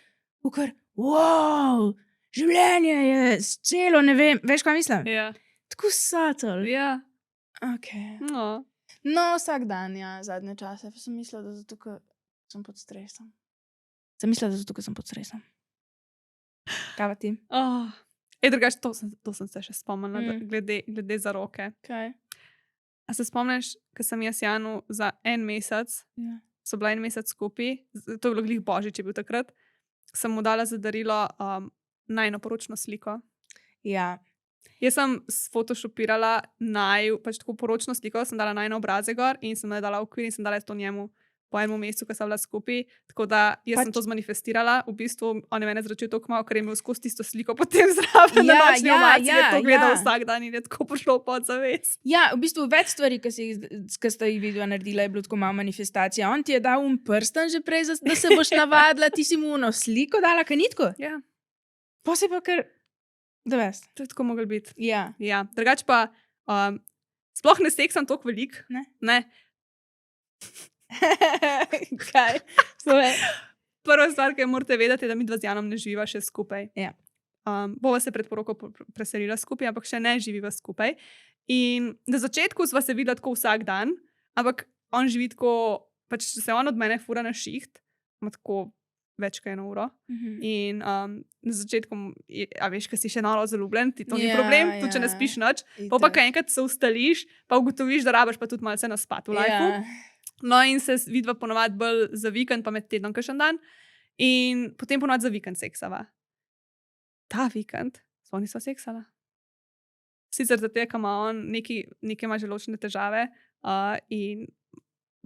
kar, wow, življenje je celo, ne vem, veš, kaj mislim? Ja. Tako subtle. Ja. Ok. No. No, vsak dan, ja, zadnje čase, pa sem mislila, da zato, ker sem pod stresom. Sem mislila, da zato, ker sem pod stresom. Kaj pa ti? Drugače, to sem se še spomnila, glede zaroke. Kaj? A se spomniš, ko sem jaz Janu za 1 mesec, Ja. so bila 1 mesec skupaj, to je bilo glih Božič je bil takrat, sem mu dala za darilo najino poročno sliko. Ja. Jaz sem sfotoshopirala pač tako poročno sliko, sem dala najino obraze gor in sem jo dala v okvir in sem dala to njemu po 1 mesecu, ko sem bila skupaj. Tako da jaz sem to zmanifestirala, v bistvu on je mene zračil toliko malo, ker je imel skozi tisto sliko potem zraven na nočni omaciji, je to gledal vsak dan in je tako pošlo pod zaves. Ja, v bistvu več stvari, ki sta jih video naredila, je bilo tako malo manifestacija. On ti je dal prsten že prej, da se boš navadila, ti si mu ono sliko dala, kaj ni tako? Ja, Pa si pa kar, da veš. to je tako moglo biti. Ja. Ja, drugače pa sploh ne seksam toliko veliko. Ne. Kaj? Povej. Prva stvar, ki jo morate vedeti, je, da mi dva z Janom ne živiva še skupaj. Ja. Bova se pred poroko preselila skupaj, ampak še ne živiva skupaj. In na začetku sva se videla tako vsak dan, ampak on živi tako, pač se on od mene fura na šiht, ima tako več kot 1 uro. In na začetku, a veš, ko si še noro zaljubljen, ti to ni problem, tudi če ne spiš noč. Pa ko enkrat se ustališ, pa ugotoviš, da rabaš pa tudi malce naspat v lifeu. No in se vidva ponovadi bolj za vikend, pa med tednom kakšen dan. In potem ponovadi za vikend seksava. Ta vikend sploh nisva seksala. Sicer zato, ker ima on neke ima želodčne težave in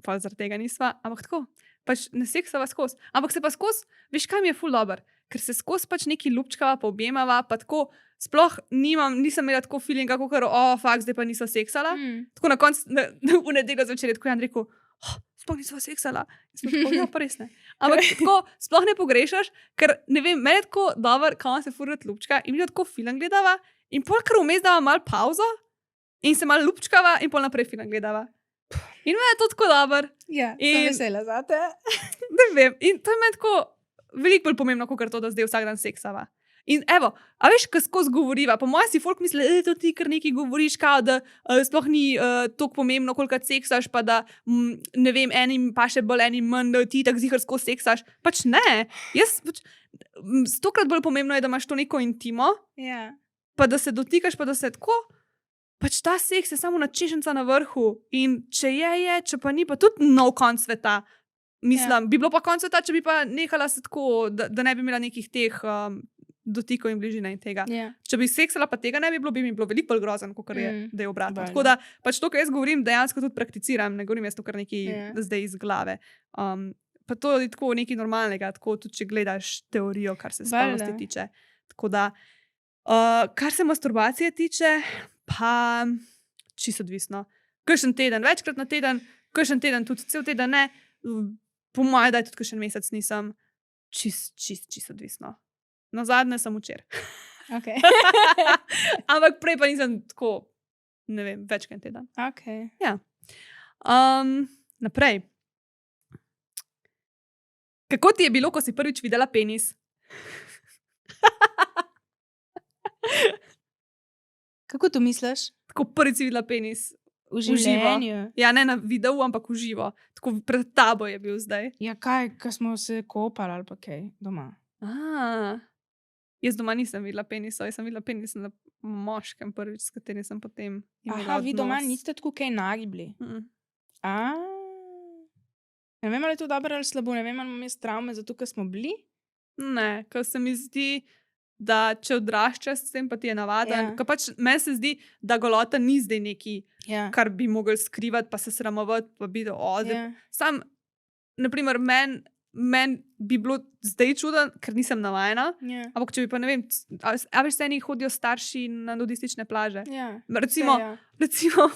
pa zaradi tega nisva, ampak tako, pač ne seksava skozi. Ampak se pa skozi, veš kaj mi je ful dober, ker se skozi pač neki ljubčkava, pa objemava, pa tako sploh nisem imela tako feelinga, kakor, fakt, zdaj pa nisva seksala. Tako na koncu, v nedeljo zvečer je tako Jan rekel, sploh nisva seksala. Ja, pa res ne. Ampak tako sploh ne pogrešaš, ker ne vem, meni je tako dober, kao se furati ljubčka in mi jo tako film gledava in pol kar vmes dava malo pauzo, in se malo lupčkava in pol naprej film gledava. In me je to tako dobro. Ja, In- sem vesela za te. Ne vem, in to je meni tako veliko bolj pomembno, kot to, da zdaj vsak dan seksava. In evo, a veš, kaj skozi govoriva, po mojem si folk misli, to ti kar nekaj govoriš, kao, da sploh ni toliko pomembno, koliko seksaš, pa da, ne vem, enim pa še bolj, enim manj, da ti tako zihar skozi seksaš. Pač ne, jaz, pač, 100-krat bolj pomembno je, da imaš to neko intimo, Ja. pa da se dotikaš, pa da se tako, pač ta seks je samo načešenca na vrhu in če je, če pa ni, pa tudi nov konc sveta. Mislim, bi bilo pa konc sveta, če bi pa nehala se tako, da ne bi imela nekih teh dotikov in bližine in tega. Ja. Če bi seksala, pa tega ne bi mi bilo veliko bolj grozno, kot je, da je obratno. Valjda. Tako da pač to, kar jaz govorim, dejansko tudi prakticiram, ne govorim jaz to kar nekaj zdaj iz glave. Pa to je tako nekaj normalnega, tako tudi če gledaš teorijo, kar se spolnosti Valjda. tiče. Tako da, kar se masturbacije tiče, pa čisto odvisno. Kakšen teden, večkrat na teden, kakšen teden tudi cel teden ne, po mojem, da je tudi kakšen mesec nisem, čisto odvisno. Na zadnje sem včeraj. Okay. Ampak prej pa nisem tako, ne vem, večkrat na teden. Okay. Naprej. Kako ti je bilo, ko si prvič videla penis? Kako to misliš? Tako prvič si videla penis. V živo. življenju? Ja, ne na videu, ampak v živo. Tako pred tabo je bil zdaj. Ja, kaj, ko smo se kopali ali pa kaj doma. Jaz doma nisem videla penisa, jaz sem videla penis na moškem prvič, s katerim sem potem imela Aha, vi doma odnos. niste tako kaj nagi bili. Mm. Ne vem, ali je to dobro ali slabo, ne vem, ali imam jaz travme zato, ker smo bili. Ne, ker se mi zdi, da če odraščaš s tem, pa ti je navaden. Ja. Ker pač meni se zdi, da golota ni zdaj neki, Ja. kar bi mogli skrivati, pa se sramovati, pa biti odvijati. Ja. Sam, naprimer, meni bi bilo zdaj čudno, ker nisem navajena. Ja. Ampak če bi pa ne vem, a veš, se eni hodijo starši na nudistične plaže. Ja. Recimo, Vse, ja. recimo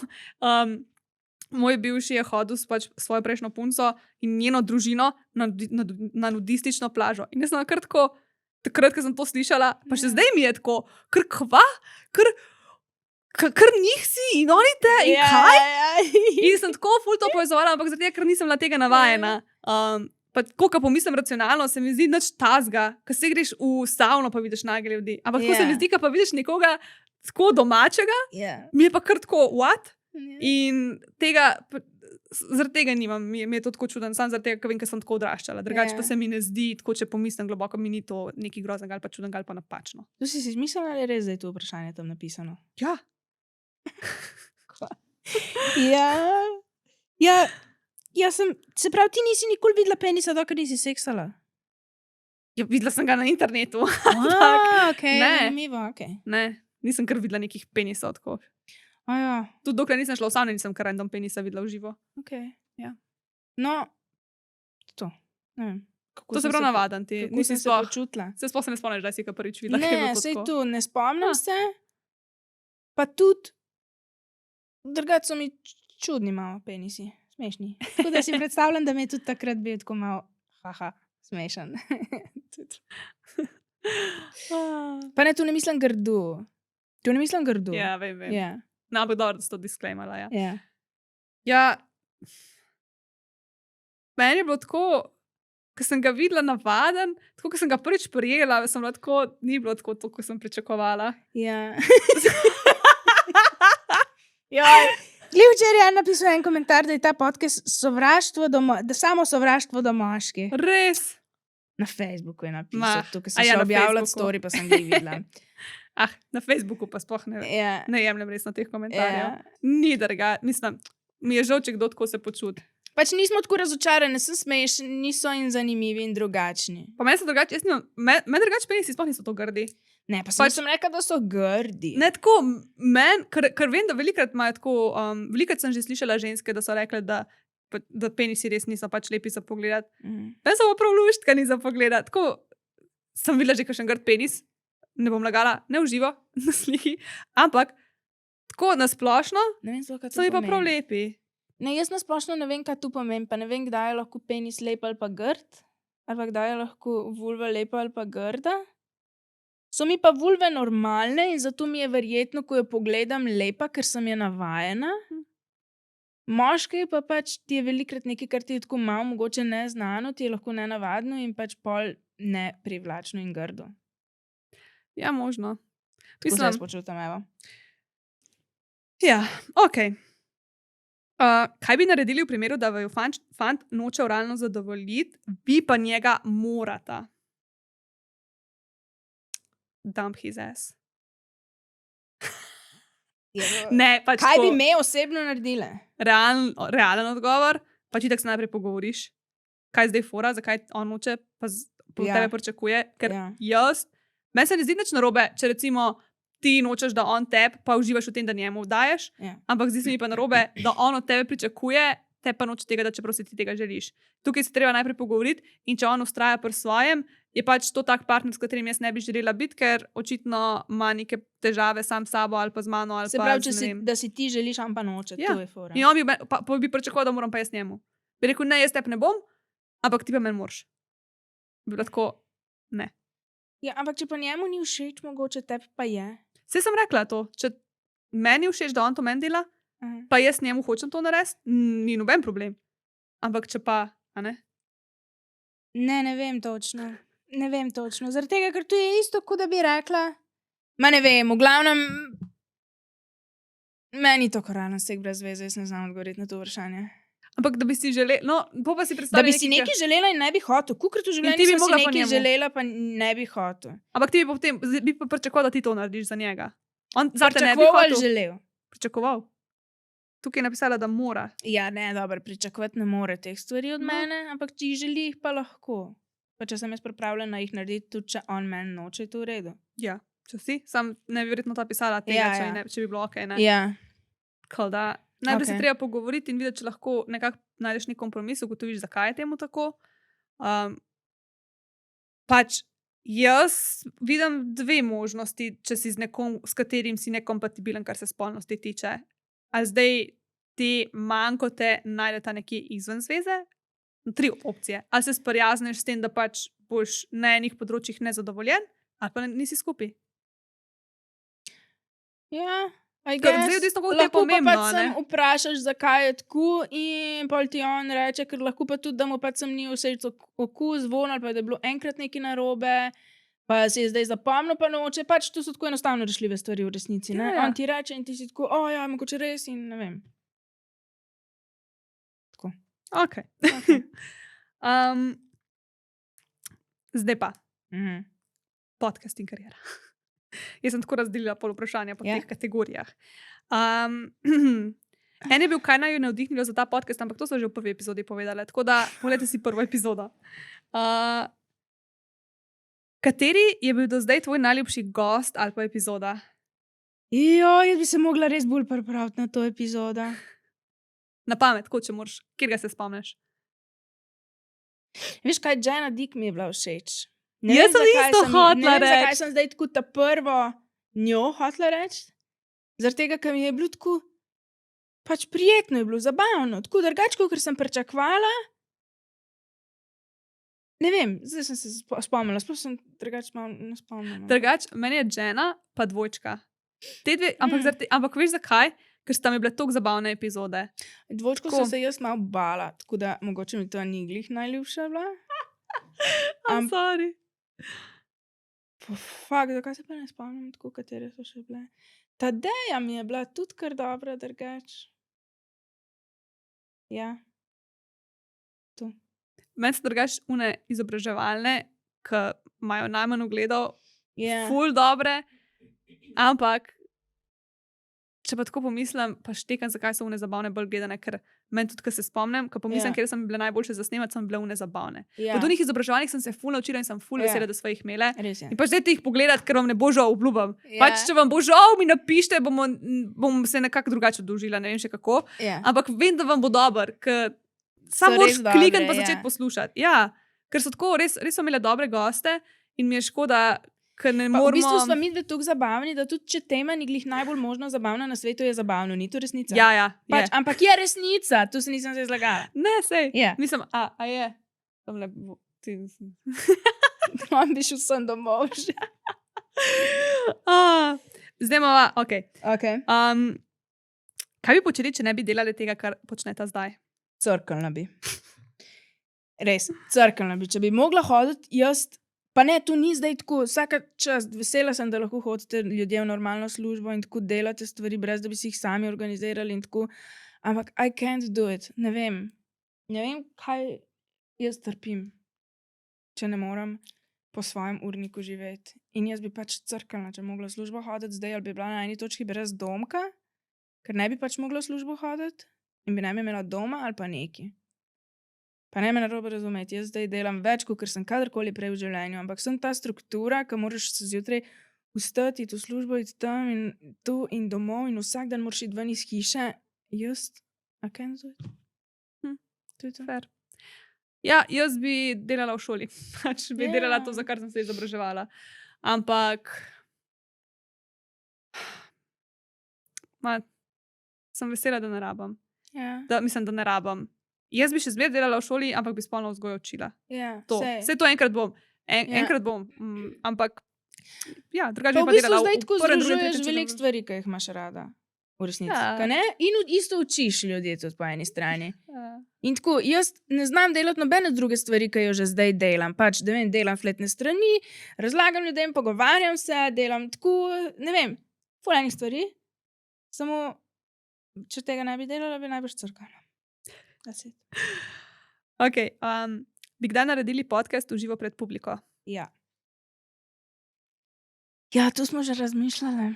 moj bivši je hodil s pač svojo prejšnjo punco in njeno družino na nudistično plažo. In jaz sem kar tako, takrat, ko sem to slišala, pa še Ja. zdaj mi je tako, kar njih si in oni te in kaj? In sem tako ful to povezovala, ampak zaradi tega, ker nisem bila tega navajena. Pa tako, ko pomislim racionalno, se mi zdi nič tazga, ko se greš v savno, pa vidiš nage ljudi. Ampak tako se mi Ja. zdi, ko pa vidiš nekoga tako domačega, Ja. mi je pa kar tako, what? Ja. In tega, zaradi tega nimam, mi je to tako čudno, samo zaradi tega, ker vem, ker sem tako odraščala. Drugače Ja. pa se mi ne zdi, tako če pomislim globoko, mi ni to nekaj groznega ali pa čudnega ali pa napačno. To si izmislila ali je res, da je to vprašanje tam napisano? Ja, Ja, se pravi, ti nisi nikoli videla penisa, dokler nisi seksala. ja videla sem ga na internetu. Okay, Ne. zanimivo, okay. Ne, nisem kar videla nekih penisov. Tako. Ja, Tudi dokler nisem šla v savno, nisem kar random penisa videla v živo. okay. Ja. No, to. Ne vem. Kako To se sem prav navaden, ti Kako nisi sem se sploh. počutila? Se sploh se ne spomniš, da si ga prvič videla. ko je bilo Ne, to sej tako? tu, ne spomnim Ah. se. Pa tudi, drugače so mi čudni malo penisi, smešni. Tako da si predstavljam, da mi je tudi takrat bil tako malo, haha, smešen. Pa ne, tu ne mislim grdu. Tu ne mislim grdu. Ja, vem. Ja, No, ampak dobro, da si to disclaimala. Ja. ja. Ja, meni je bilo tako, ko sem ga videla navaden, tako, ko sem ga prvič prijela, sem bila tako, ni bilo tako, kot sem pričakovala. Ja. Glej, včeraj je napisal en komentar, da je ta podcast sovraštvo da samo sovraštvo do moških. Res. Na Facebooku je Ma, napisal, tukaj a sem ja, šla na objavljati Facebooku. story, pa sem ga videla. Na Facebooku pa sploh ne, Ja. ne jemljem resno teh komentarjev. Ja. Ni drga, mislim, mi je žal, če kdo tako se počuti. Pač nismo tako razočarani, sem smešni, niso in zanimivi in drugačni. Pa meni se drugače, jaz nimam, meni drugače penisi sploh niso to grdi. Ne, pa Pač- sem rekla, da so grdi. Ne tako, ker vem, da velikrat imajo tako, velikrat sem že slišala ženske, da so rekle, da penisi res niso pač lepi za pogled. Mhm. Ne so pa prav luštkani za pogled. Tako sem videla že kakšen grd penis, ne bom lagala, ne v živo, na sliki, ampak tako nasplošno Ne vem, sploh, kaj to so mi pa prav pomeni. lepi. Ne, jaz nasplošno ne vem, kaj tu pomeni, pa ne vem, kdaj je lahko penis lep ali pa grd, ali pa kdaj je lahko vulva lepa ali pa grda. So mi pa vulve normalne in zato mi je verjetno, ko jo pogledam, lepa, ker sem je navajena. Moški pa pač ti je velikrat nekaj, kar ti je tako malo mogoče neznano, ti je lahko nenavadno in pač pol neprivlačno in grdo. Ja, možno. Tako se Mislim, jaz počutam, evo. ja, ok. Kaj bi naredili v primeru, da vaju fant noče oralno zadovoljiti, vi pa njega morata? Dump his ass. Ne, pač Kaj bi tako, me osebno naredile? realen odgovor, pač itak se najprej pogovoriš, kaj je zdaj fora, zakaj on noče, pa po Ja. tebe pričakuje, ker Ja. meni se ne zdi nič narobe, če recimo ti nočeš, da on tebe, pa uživaš v tem, da njemu daješ, Ja. ampak zdi se mi pa narobe, da on od tebe pričakuje, te pa noče tega, da čeprav si ti tega želiš. Tukaj se treba najprej pogovoriti in če on ustraja pri svojem, je pač to tak partner, s katerim jaz ne bi želela biti, ker očitno ima neke težave sam s sabo ali pa z mano. Ali Se pa pravi, z, ne vem. da si ti želiš, on pa noče, Ja. to je fora. In on bi pričakoval, da moram pa jaz njemu. Bi rekel, ne, jaz tebe ne bom, ampak ti pa meni moraš. Bi bilo tako, ne. Ja, ampak če pa njemu ni všeč, mogoče tebi pa je. Saj sem rekla to, če meni všeč, da on to meni dela, Aha. pa jaz njemu hočem to narediti, ni noben problem. Ampak če pa, a ne? Ne vem točno. Ne vem točno. Zaradi tega, ker to je isto, kot da bi rekla. Ma ne vem, v glavnem. Meni to koralno sek brez veze, jaz ne znam odgovoriti na to vprašanje. Ampak da bi si želel, no, pa si Da predstavljal. bi si nekaj želela in ne bi hotel. Kukrat v ti življenju bi sem si mogla po nekaj njemu. želela, pa ne bi hotel. Ampak ti bi potem, bi pa pričakoval, da ti to narediš za njega. On zate ne bi Pričakoval ali hotel. želel? Pričakoval. Tukaj je napisala, da mora. Ja, ne, dobro, pričakovati ne more teh stvari od No. mene, ampak če jih želi, jih pa lahko. Pa če sem jaz pripravljena jih narediti, tudi če on meni noče, je to v redu. Ja, če si, sam ne bi verjetno ta pisala tega, Ja, če, ja. ne, če bi bilo ok. Ne? Ja, Tako da, najprej se Ok. treba pogovoriti in videti, če lahko nekako najdeš nek kompromis, ugotoviš, zakaj je temu tako. Pač jaz vidim dve možnosti, če si z nekom, s katerim si nekompatibilen, kar se spolnosti tiče. Ali zdaj ti manjkote najdete nekje izven zveze? Tri opcije. Ali se sprijazneš s tem, da pač boš na enih področjih nezadovoljen, ali pa nisi skupaj. ja. Ker zdaj je odvisno, koliko ti je Lahko pa pomembno, pač a sem ne? vprašaš, zakaj je tako in pol ti on reče, ker lahko pa tudi, da mu pač sem ni všeč okus, zvon ali pa da je bilo enkrat nekaj narobe, pa si je zdaj zapomnil, pa noče, pač to so tako enostavno rešljive stvari v resnici. Ne? Ja, ja. On ti reče in ti si tako, o ja, mogoče res in ne vem. Ok. Zdaj pa Mhm. podcasting karijera. Jaz sem tako razdelila pol vprašanja po Ja. teh kategorijah. En je bil, kaj naj jo navdihnilo za ta podcast, ampak to so že v prvi epizodi povedali. Tako da, pogledajte si prvo epizodo. Kateri je bil do zdaj tvoj najljubši gost ali pa epizoda? Jo, jaz bi se mogla res bolj pripraviti na to epizodo. Na pamet, tako če moraš, kjer ga se spomniš. Veš kaj, Jenna Dick mi je bila všeč. Jaz sem isto hotela Ne vem, zakaj reči. sem zdaj tako ta prvo njo hotela reči. Zaradi tega, ker mi je bilo tako pač prijetno, je bilo zabavno. Tako drugače, kot sem pričakovala. Ne vem, zdaj sem se spomnila, sploh sem drugače malo ne spomnila. Drugač, meni je Jenna pa dvojčka. Te dve, ampak veš zakaj? Ker sta mi bile tako zabavne epizode. Dvočko Tako. sem se jaz malo bala, tako da mogoče mi to ni glih najljubša bila. Sorry. Fak, zakaj se pa ne spomnim, tako katere so še bile. Tadeja mi je bila tudi kar dobra, drugače. Ja. Meni so drugače une izobraževalne, ki imajo najmanj ogledov, Ja. ful dobre, ampak če pa tako pomislim, pa štekam, zakaj so une zabavne bolj gledane, ker meni tudi, ko se spomnim, ko pomislim, Ja. ker sem bile najboljše za snemati, sem bile une zabavne. Ja. Od unih izobraževalnih sem se ful naučila in sem ful Ja. vesela, da smo jih imele. Res je. In pač dajte jih pogledati, ker vam ne bo žal, obljubim. Ja. Pač, če vam bo žal, mi napišite, bom se nekako drugače oddolžila, ne vem še kako. Ja. Ampak vem, da vam bo dober, ker samo So moraš res dobre, klikati pa ja. začeti poslušati. Ja, ker so tako, res so imele dobre goste in mi je škoda, ker ne Pa v moremo. bistvu smo mi dve tako zabavni, da tudi če tema ni glih najbolj možno zabavna na svetu, je zabavno, ni to resnica. Ja, ja. Pač, Je. ampak je resnica, tu se nisem zdaj zlagala. Ne, sej. Je. Mislim, a je. Tamle, ti... On bi šel sem domov že. Zdaj imamo, ok. Okay. Kaj bi počeli, če ne bi delali tega, kar počneta zdaj? Crkljna bi. Res, crkljna bi. Če bi mogla hoditi, jaz, pa ne, tu ni zdaj tako, vsaka čast, vesela sem, da lahko hodite ljudje v normalno službo in tako delate stvari, brez da bi si jih sami organizirali in tako, ampak I can't do it, ne vem, kaj jaz trpim, če ne moram po svojem urniku živeti. In jaz bi pač crkljna, če mogla v službo hoditi zdaj, ali bi bila na eni točki brez domka, ker ne bi pač mogla v službo hoditi in bi ne bi imela doma ali pa neki. Pa ne me narobe razumeti, jaz zdaj delam več, kot sem kadarkoli prej v življenju, ampak sem ta struktura, ki moraš se zjutraj vstati, iti v službo, iti tam in tu in domov in vsak dan moraš iti ven iz hiše. Jaz, I can't do it. To je to. Fair. Ja, jaz bi delala v šoli. Pač bi delala to, za kar sem se izobraževala. Ampak sem vesela, da ne rabam. Mislim, da ne rabam. Jaz bi še zmeraj delala v šoli, ampak bi spolno vzgojo učila. Vse to enkrat bom. Enkrat bom. Ampak drugače bi pa delala zdaj tako združuješ veliko stvari, ki jih imaš rada. V resnici. In isto učiš ljudje tudi po eni strani. In tako, jaz ne znam delati nobene druge stvari, ki jo že zdaj delam. Pač, da vem, delam fletne strani, razlagam ljudem, pogovarjam se, delam tako, ne vem, ful enih stvari. Samo, če tega ne bi delala, bi najbrž crkala. Ok, bi kdaj naredili podcast v živo pred publiko? Ja, to smo že razmišljali.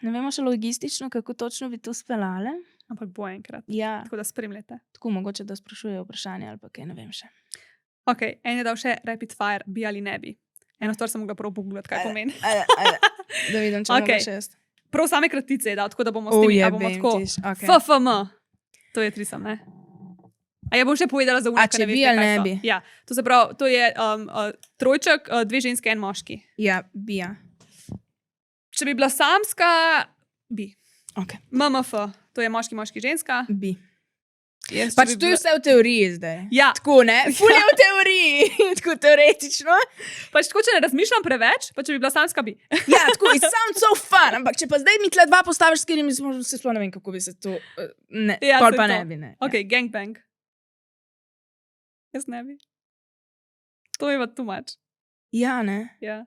Ne vemo še logistično, kako točno bi to speljali. Ampak bo enkrat. Ja. Tako da spremljate. Tako mogoče, da sprašujejo vprašanje ali pa kaj, ne vem še. Ok, en je dal še rapid fire, bi ali ne bi. Eno stvar sem mogla prav pogledati, kaj pomeni. Da vidim, če okay. mogo šest. Prav same kratice je dal, tako da bomo s tem, bomo tako. Okay. FFM. To je trisam, ne? A ja bom še povedala za unika, če bi ali ne bi? Ja, to se pravi, to je trojček, 2 ženske, 1 moški. Ja, bi, ja. Če bi bila samska, bi. Ok. MMF, to je moški, moški, ženska. Bi. Yes, pač to je vse v teoriji zdaj. Ja. Tako, ne? Ful je v teoriji. Tako teoretično. Pač tako, če ne razmišljam preveč, pa če bi bila samska, bi. Ja, tako, it sounds so fun, ampak če pa zdaj mi tle 2 postaviš, s katerimi se sploh ne vem, kako bi se to... Ne, ja, pol pa ne bi, ne. Ok, gangbang. Jaz ne bi. To je pa too much. Ja, ne? Ja.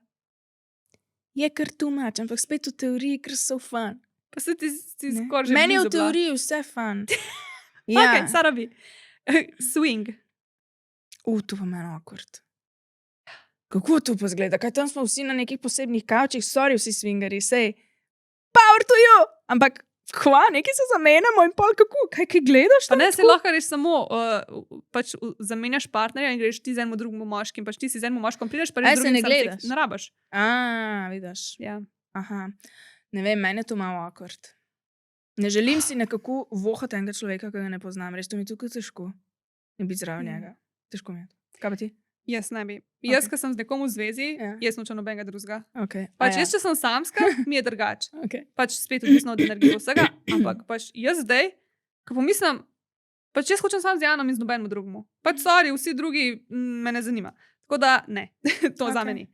Je kar too much, ampak spet v teoriji kar so fun. Pa se ti skoraj že meni je v teoriji vse fun. Ja. Ok, Sara bi. Swing. To pa meni awkward. Kako to pa zgleda? Kaj tam smo vsi na nekih posebnih kavčih, sorry vsi swingeri, sej. Power to you! Ampak kva, nekaj se zamenjamo in pol kako? Kaj gledaš? Pa ne, se lahko reš samo, pač zamenjaš partnerja in greš ti z enim drugim moškim, pač ti si z enim moškom prideš, pa reš drugim se ne gledaš? Ne rabaš. Vidiš. Ja. Aha. Ne vem, meni je to malo awkward. Ne želim si nekako vohati enega človeka, ki ga ne poznam. Res, to mi je tukaj težko. In biti zraven njega. Težko mi je. Kaj pa ti? Jaz ne bi. Jaz, ko sem z nekom v zvezi, jaz nočem nobenega drugega. Okay. Pač jaz, če sem samska, mi je drugače. Okay. Pač spet odvisno od energije vsega. Ampak pač jaz zdaj, ko pomislim, pač jaz hočem sam z Janom in z nobenim drugemu. Pač sorry, vsi drugi me ne zanima. Tako da ne, to za meni.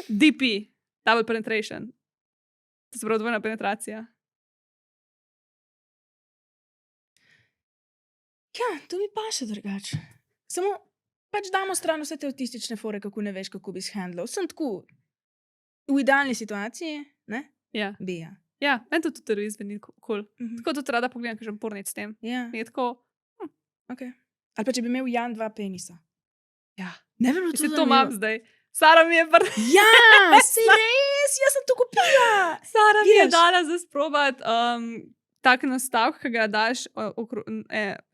DP, double penetration. To se pravi dvojna penetracija. Ja, to mi pa še drugače. Samo pač damo stran vse te autistične fore, kako ne veš, kako bi shandlal. Sem tako v idealni situaciji, ne? Ja. Bi, ja. Ja, meni to tudi izveni cool. Tako tudi rada pogledam, kakšen pornic s tem. Ja. Je tako... Ok. Ali pa če bi imel Jan 2 penisa. Ja. Ne bi bilo to zanimivo. to imam zdaj. Sara mi je Ja, si res, jaz sem to kupila. Sara mi je dala za sprobati tak nastavk, ki ga daš,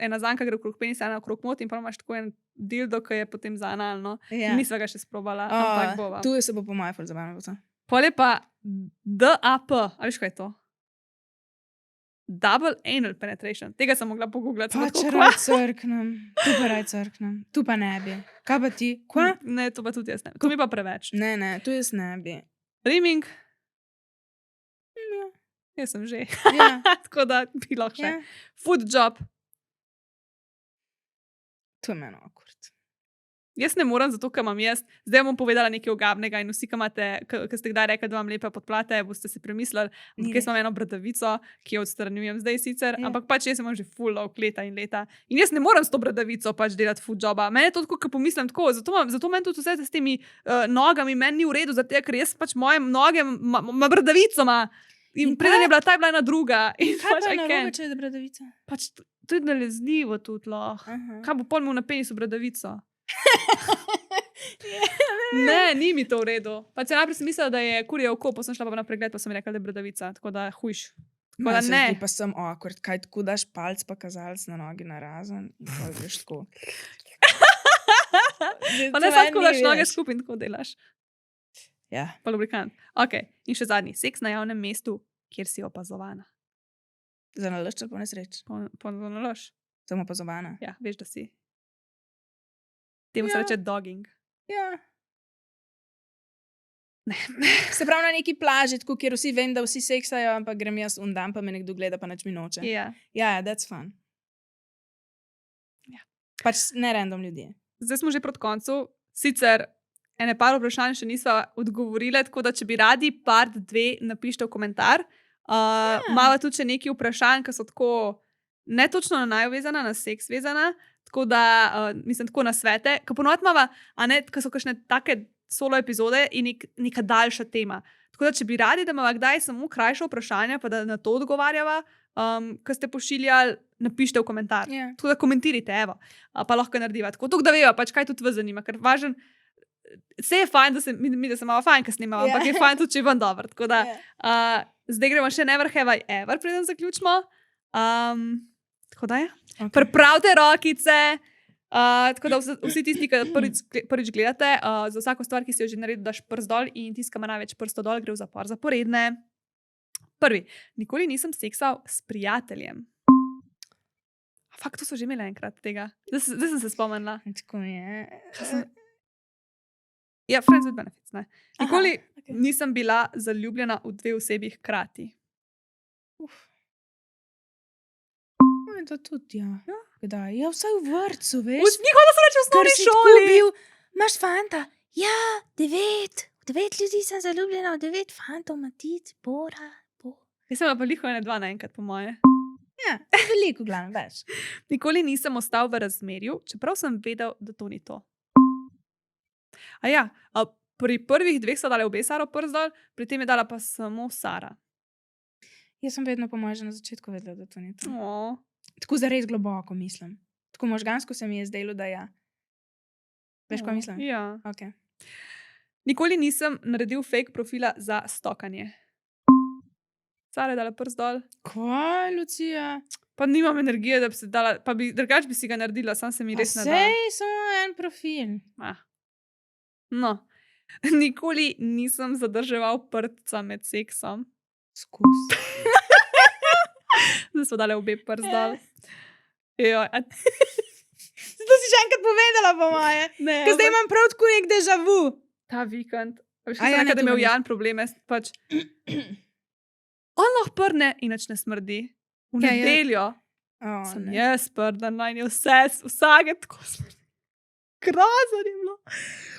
ena zanka gre okrog penisa, ena okrog mot in pa imaš tako en dildo, ki je potem za analno. Ja. Nisva ga še sprobala, ampak bova. Tu se bo po moje ful zabavno. Pol je pa DAP, a veš kaj je to? Double anal penetration. Tega sem mogla pogooglati. Pa če raj crknem. Tu pa ne bi. Kaj pa ti? Kva? Ne, to pa tudi jaz ne bi. To mi pa preveč. Ne, tu jaz ne bi. Rimming? Ja. Jaz sem že. Ja. Tako da bi lahko še. Ja. Food job. To je meni awkward. Jaz ne morem, zato ker imam jaz. Zdaj bom povedala nekaj ogabnega in vsi, ki ste kdaj rekli, da vam lepe podplate, boste si premislili. Ker imam eno bradavico, ki jo odstranjujem zdaj sicer, ampak pač jaz imam že full long leta in leta. In jaz ne morem s to bradavico pač delati food joba. Mene je to tako, ko pomislim tako, zato meni tudi vse s temi nogami meni ni v redu, zato ker jaz pač moje noge ima bradavico ima. In preden je bila ta, je bila ena druga. In Kaj pač pa I je can't. narobe, če je bradavica? Pač to je nalezljivo tudi lahko. Kaj bo pol imel na penisu bradavico? Ne, ni mi to v redu. Pač najprej sem mislila, da je kurje oko, pa sem šla pa na pregled, pa sem rekla, da je bradavica. Tako da hujš. Tako da ne. Pa sem awkward, kaj tako daš palc pa kazalec na nogi narazen in pa greš tako. Pa ne samo tako daš noge skupaj in tako delaš. Ja. Pa lubrikant. Ok, in še zadnji. Seks na javnem mestu, kjer si opazovana. Za nalašč ali po nesreč? Po nalož. Sem opazovana. Ja, veš, da si. Temu se reče dogging. Ja. Ne. Se pravi na neki plaži, tako, kjer vsi vem, da vsi seksajo, ampak grem jaz dan, pa me nekdo gleda, pa nič mi noče. Ja. Ja, that's fun. Ja. Pač ne random ljudje. Zdaj smo že proti koncu. Sicer ene par vprašanj še nismo odgovorili, tako da če bi radi part 2, napišite v komentar. Malo tudi še nekaj vprašanj, ki so tako ne točno na naju vezana, na seks vezana, tako da mislim tako na svete. Ker ponovadi imamo, a ne, ker so kakšne take solo epizode in neka daljša tema. Tako da če bi radi, da imamo kdaj samo krajše vprašanja, pa da na to odgovarjava, ki ste pošiljali, napišite v komentar. Yeah. Tako da komentirajte, evo, pa lahko narediva. Tako da vejo, pač kaj tudi vas zanima, ker važen. Vse je fajn, da se mi, da se malo fajn, ko snimamo, ampak je fajn tudi, če je vam dobro. Tako da zdaj gremo še never have I ever, preden zaključimo. Tako da je. Okay. Pripravite rokice. Tako da vsi tisti, ki prvič gledate, za vsako stvar, ki si jo že naredil, daš prst dol in tisti, ki ima največ prstov dol, gre v zapor zaporedne. Prvi. Nikoli nisem seksal s prijateljem. Fakt, to so že imeli enkrat tega. Zdaj sem se spomnila. Tako je. Ja, friends with benefits, ne. Nikoli nisem bila zaljubljena v 2 osebi hkrati. To tudi, ja. Kdaj? Ja, vsaj v vrtcu, veš. Nikoli da se reče v osnovni šoli. Imaš fanta? Ja, 9. V 9 ljudi sem zaljubljena, v 9 fantov, Matic, Bora. Jaz sem pa liho 2 naenkrat, po moje. Ja, veliko glavno, veš. Nikoli nisem ostal v razmerju, čeprav sem vedel, da to ni to. Pri prvih 2 sta dali obe Saro prst dol, pri tem je dala pa samo Sara. Jaz sem vedno, po mojem, že na začetku vedela, da to ni to. Oh. Tako zares globoko mislim. Tako možgansko se mi je zdelo, da ja. Veš, kaj mislim? Ja. Okay. Nikoli nisem naredil fake profila za stokanje. Sara je dala prst dol. Kaj, Lucija? Pa nimam energije, da bi se dala, pa drugač bi si ga naredila, sam se mi res ne da. Sej, samo en profil. No, nikoli nisem zadrževal prtca med seksom. Skus. Zdaj smo dali obe prst dol. To si že enkrat povedala, po moje. Ne, Ker zdaj imam prav tako nek deja vu. ta vikend. Veš, A ja, ne, da to imel pa Jan probleme, pač. On lahko prne in nič ne smrdi. V Ja, ja. nedeljo sem jaz prden, naj je vsake tako smrdi. Grozno je bilo.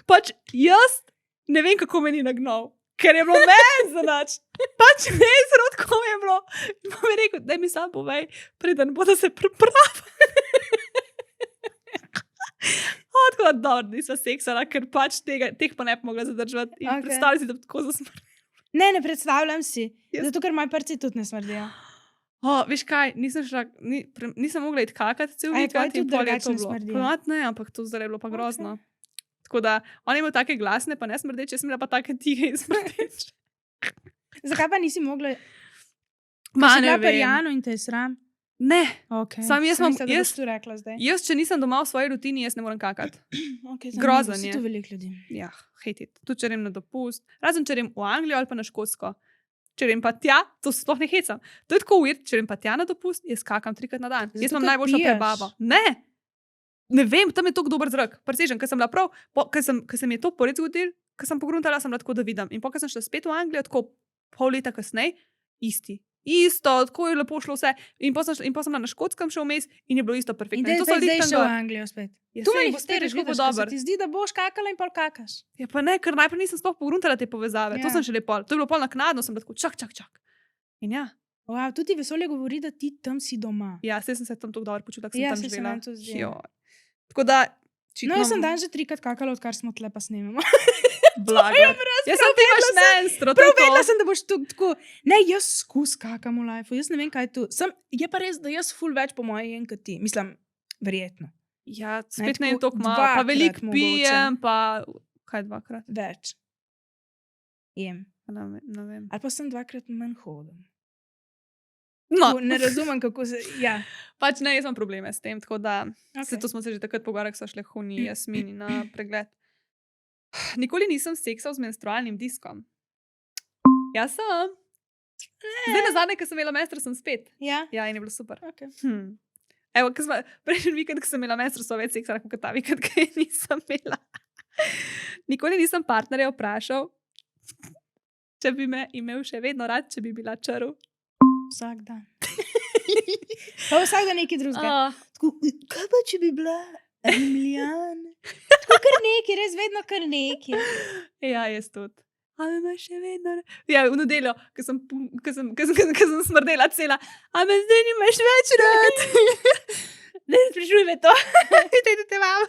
Pač jaz ne vem, kako me ni nagnal, ker je bilo meni za nič. Pač res rodko je bilo. In pa mi je rekel, daj mi sam povej, preden bo da se pripravi. Tako da dobro, nisva seksala, ker pač teh pa ne bi mogla zadržati. In Okej. predstavljati si, da bi tako zasmrdi. Ne predstavljam si. Jaz- Zato, ker moji prci tudi ne smrdijo. Veš kaj, nisem mogla iti kakati cel A je tvoji vikend in tudi pol je drugače to ne bilo. smrdijo? Ponovadi ne, ampak to zdaj je bilo pa grozno. Tako da, on je imel take glasne, pa ne smrdeče, jaz sem imela pa take tihe in smrdeče. Zakaj pa nisi mogla? Ma, Si ne bila pri vem. Janu in te je sram? Ne, Okay. Sam jaz Sem imam- mislila, da boš jaz- tu rekla zdaj. jaz, če nisem doma v svoji rutini, jaz ne morem kakati. Okay, Grozen si je. tu veliko ljudi. Ja, hate it. Tudi če grem na dopust, razen če grem v Anglijo ali pa na Škotsko. Če grem pa tja, to sploh ne hecam. To je tako weird, če grem pa tja na dopust, jaz skakam 3-krat na dan. Zato, Jaz imam ker najboljšo piješ. prebavo. Ne vem, tam je tako dober zrak. Presežem, ker sem bila prav, ker se mi je to porec zgodil, ker sem pogruntala, sem bila tako, da vidim. In ko sem šla spet v Anglijo, tako pol leta kasneje, isti. isto, tako je lepo šlo vse. In pol sem bila na Škotskem še vmes in je bilo isto In perfektno. te In to zdaj so zdaj lih še v Anglijo spet. Ja, Tu saj bo manifestiraš, spet vidiš, zelo ko dober. se ti zdi, da boš kakala in pol kakaš. Ja, pa ne, ker najprej nisem sploh pogruntala te povezave. Ja. To sem šele pol. To je bilo pol naknadno, sem bila tako čak. In ja, Wow, tudi vesolje govori, da ti tam si doma. ja, saj sem se tam tako dobro počutila, ker sem Ja, tam saj se živela. meni to zdi. Joj. Tako da, No, jaz sem dan že 3-krat kakala, odkar smo tle pa snemamo. blago. Jaz sem ti imaš menstro. Prav vedela sem, da boš tu tako. Ne, jaz skus kakam v life, jaz ne vem, kaj je tu. Je pa res, da jaz ful več po moje jem kot ti. Mislim, verjetno. Ja, spet tako ne je tako malo. Pa dvakrat veliko mogoče. pijem, pa kaj dvakrat? Več. Jem. Ne vem. Ali pa sem 2-krat manj hodim. No, Ne razumem, kako se. Ja. pač ne, jaz imam probleme s tem, tako da Okay. to smo se že takrat pogovarjali, ko so šle Huni, Jasmini na pregled. Nikoli nisem seksal z menstrualnim diskom. Jaz sem. Zdaj na zadnje, ko sem imela menstru, sem spet. Ja. Ja, in je bilo super. Okay. Evo, prejšnji vikend, ko sem imela menstru, so več seksala, kot ta vikend, ki je nisem imela. Nikoli nisem partnerja vprašal, če bi me imel še vedno rad, če bi bila črv. Vsak dan. Pa vsak dan nekaj drugega. Tako, kaj pa, če bi bila Emilijan? Tako kar nekaj, res vedno kar nekaj. Ja, jaz tudi. A me imaš še vedno rad? Ja, v nedeljo, ko sem smrdela cela, a me zdaj nimaš več rad. Ne sprašuj me to. Vidite, te imam.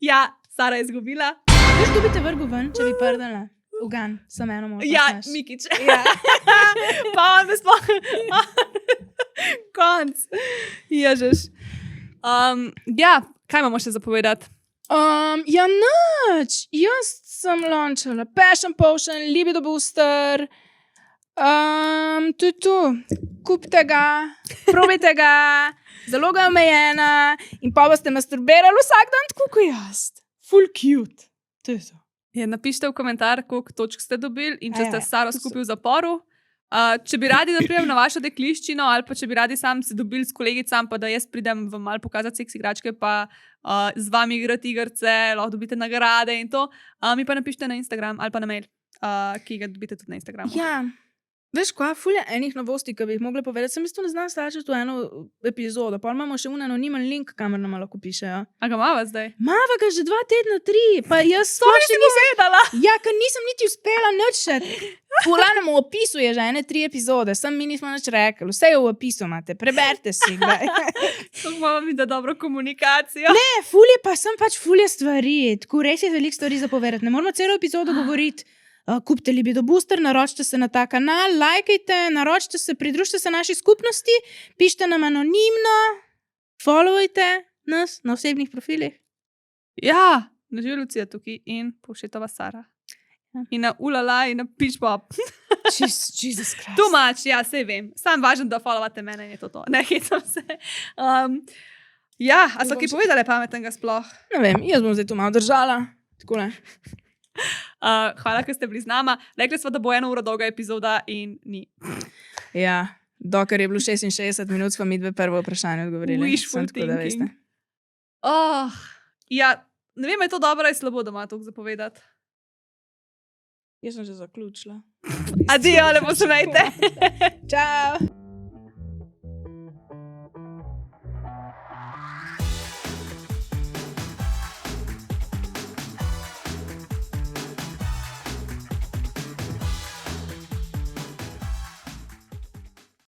Ja, Sara je izgubila. Veš, kdo bi te vrgel ven, če bi prdala? Ugan, samo eno možnost. Ja, imaš. Mikič. Ja. Pa on me sploh. Konc. Ježiš. Ja, kaj imamo še zapovedati? Ja, nič. Jaz sem launčala Passion Potion, Libido Booster. To je to. Kupite ga, probajte ga, zaloga je omejena in pa boste masturbirali vsak dan, tako kot jaz. Full cute. To je to. Ja, napišite v komentar, koliko točk ste dobili in če Ja, ste ja. s Saro skupaj v zaporu. Če bi radi, da pridem na vašo dekliščino, ali pa če bi radi sam se dobili s kolegicam, pa da jaz pridem vam malo pokazati seks igračke, pa z vami igrati igrice, lahko dobite nagrade in to, mi pa napišite na Instagram ali pa na mail, ki ga dobite tudi na Instagramu. Ja. Veš, kva, fulje enih novosti, ki bi jih mogli povedati. Sem isto ne znam slačati v eno epizodo. Pa imamo še un anonimen link, kamor nam lahko pišejo. A ga mava zdaj? Mava ga že 2 tedna, 3. Pa jaz sploh še nisem povedala. Ja, ker nisem niti uspela nič še. Polanemu opisu je že 3 epizode, sem mi nismo nič rekli. Vse je v opisu imate, preberite si. To mama mi da dobro komunikacijo. Ne, fulje pa sem pač fulje stvari. Tako res je veliko stvari zapovedati. Ne moramo celo epizodo govoriti. Kupite Libido Booster, naročite se na ta kanal, lajkajte, naročite se, pridružite se naši skupnosti, pišite nam anonimno, followajte nas na osebnih profilih. Ja, na živi Lucija tukaj in Povšetova Sara. Ja. In na ulala in na pičpop. Jesus Christ. Domač, ja, sej vem. Sam važno, da followate mene in je to. Ne, hecam se. Ja, a so kaj povedali pametnega sploh? Ne vem, jaz bom zdaj tu malo držala. Takole. Hvala, ker ste bili z nama. Rekli smo, da bo 1 ura dolga epizoda in ni. Ja, dokler je bilo 66 minut, smo mi dve prvo vprašanje odgovorili. Wishful Samo tako, da thinking. veste. Ja, ne vem, je to dobro ali slabo, da ima to zapovedati. Jaz sem že zaključila. Adijo, lepo se imejte. Čau!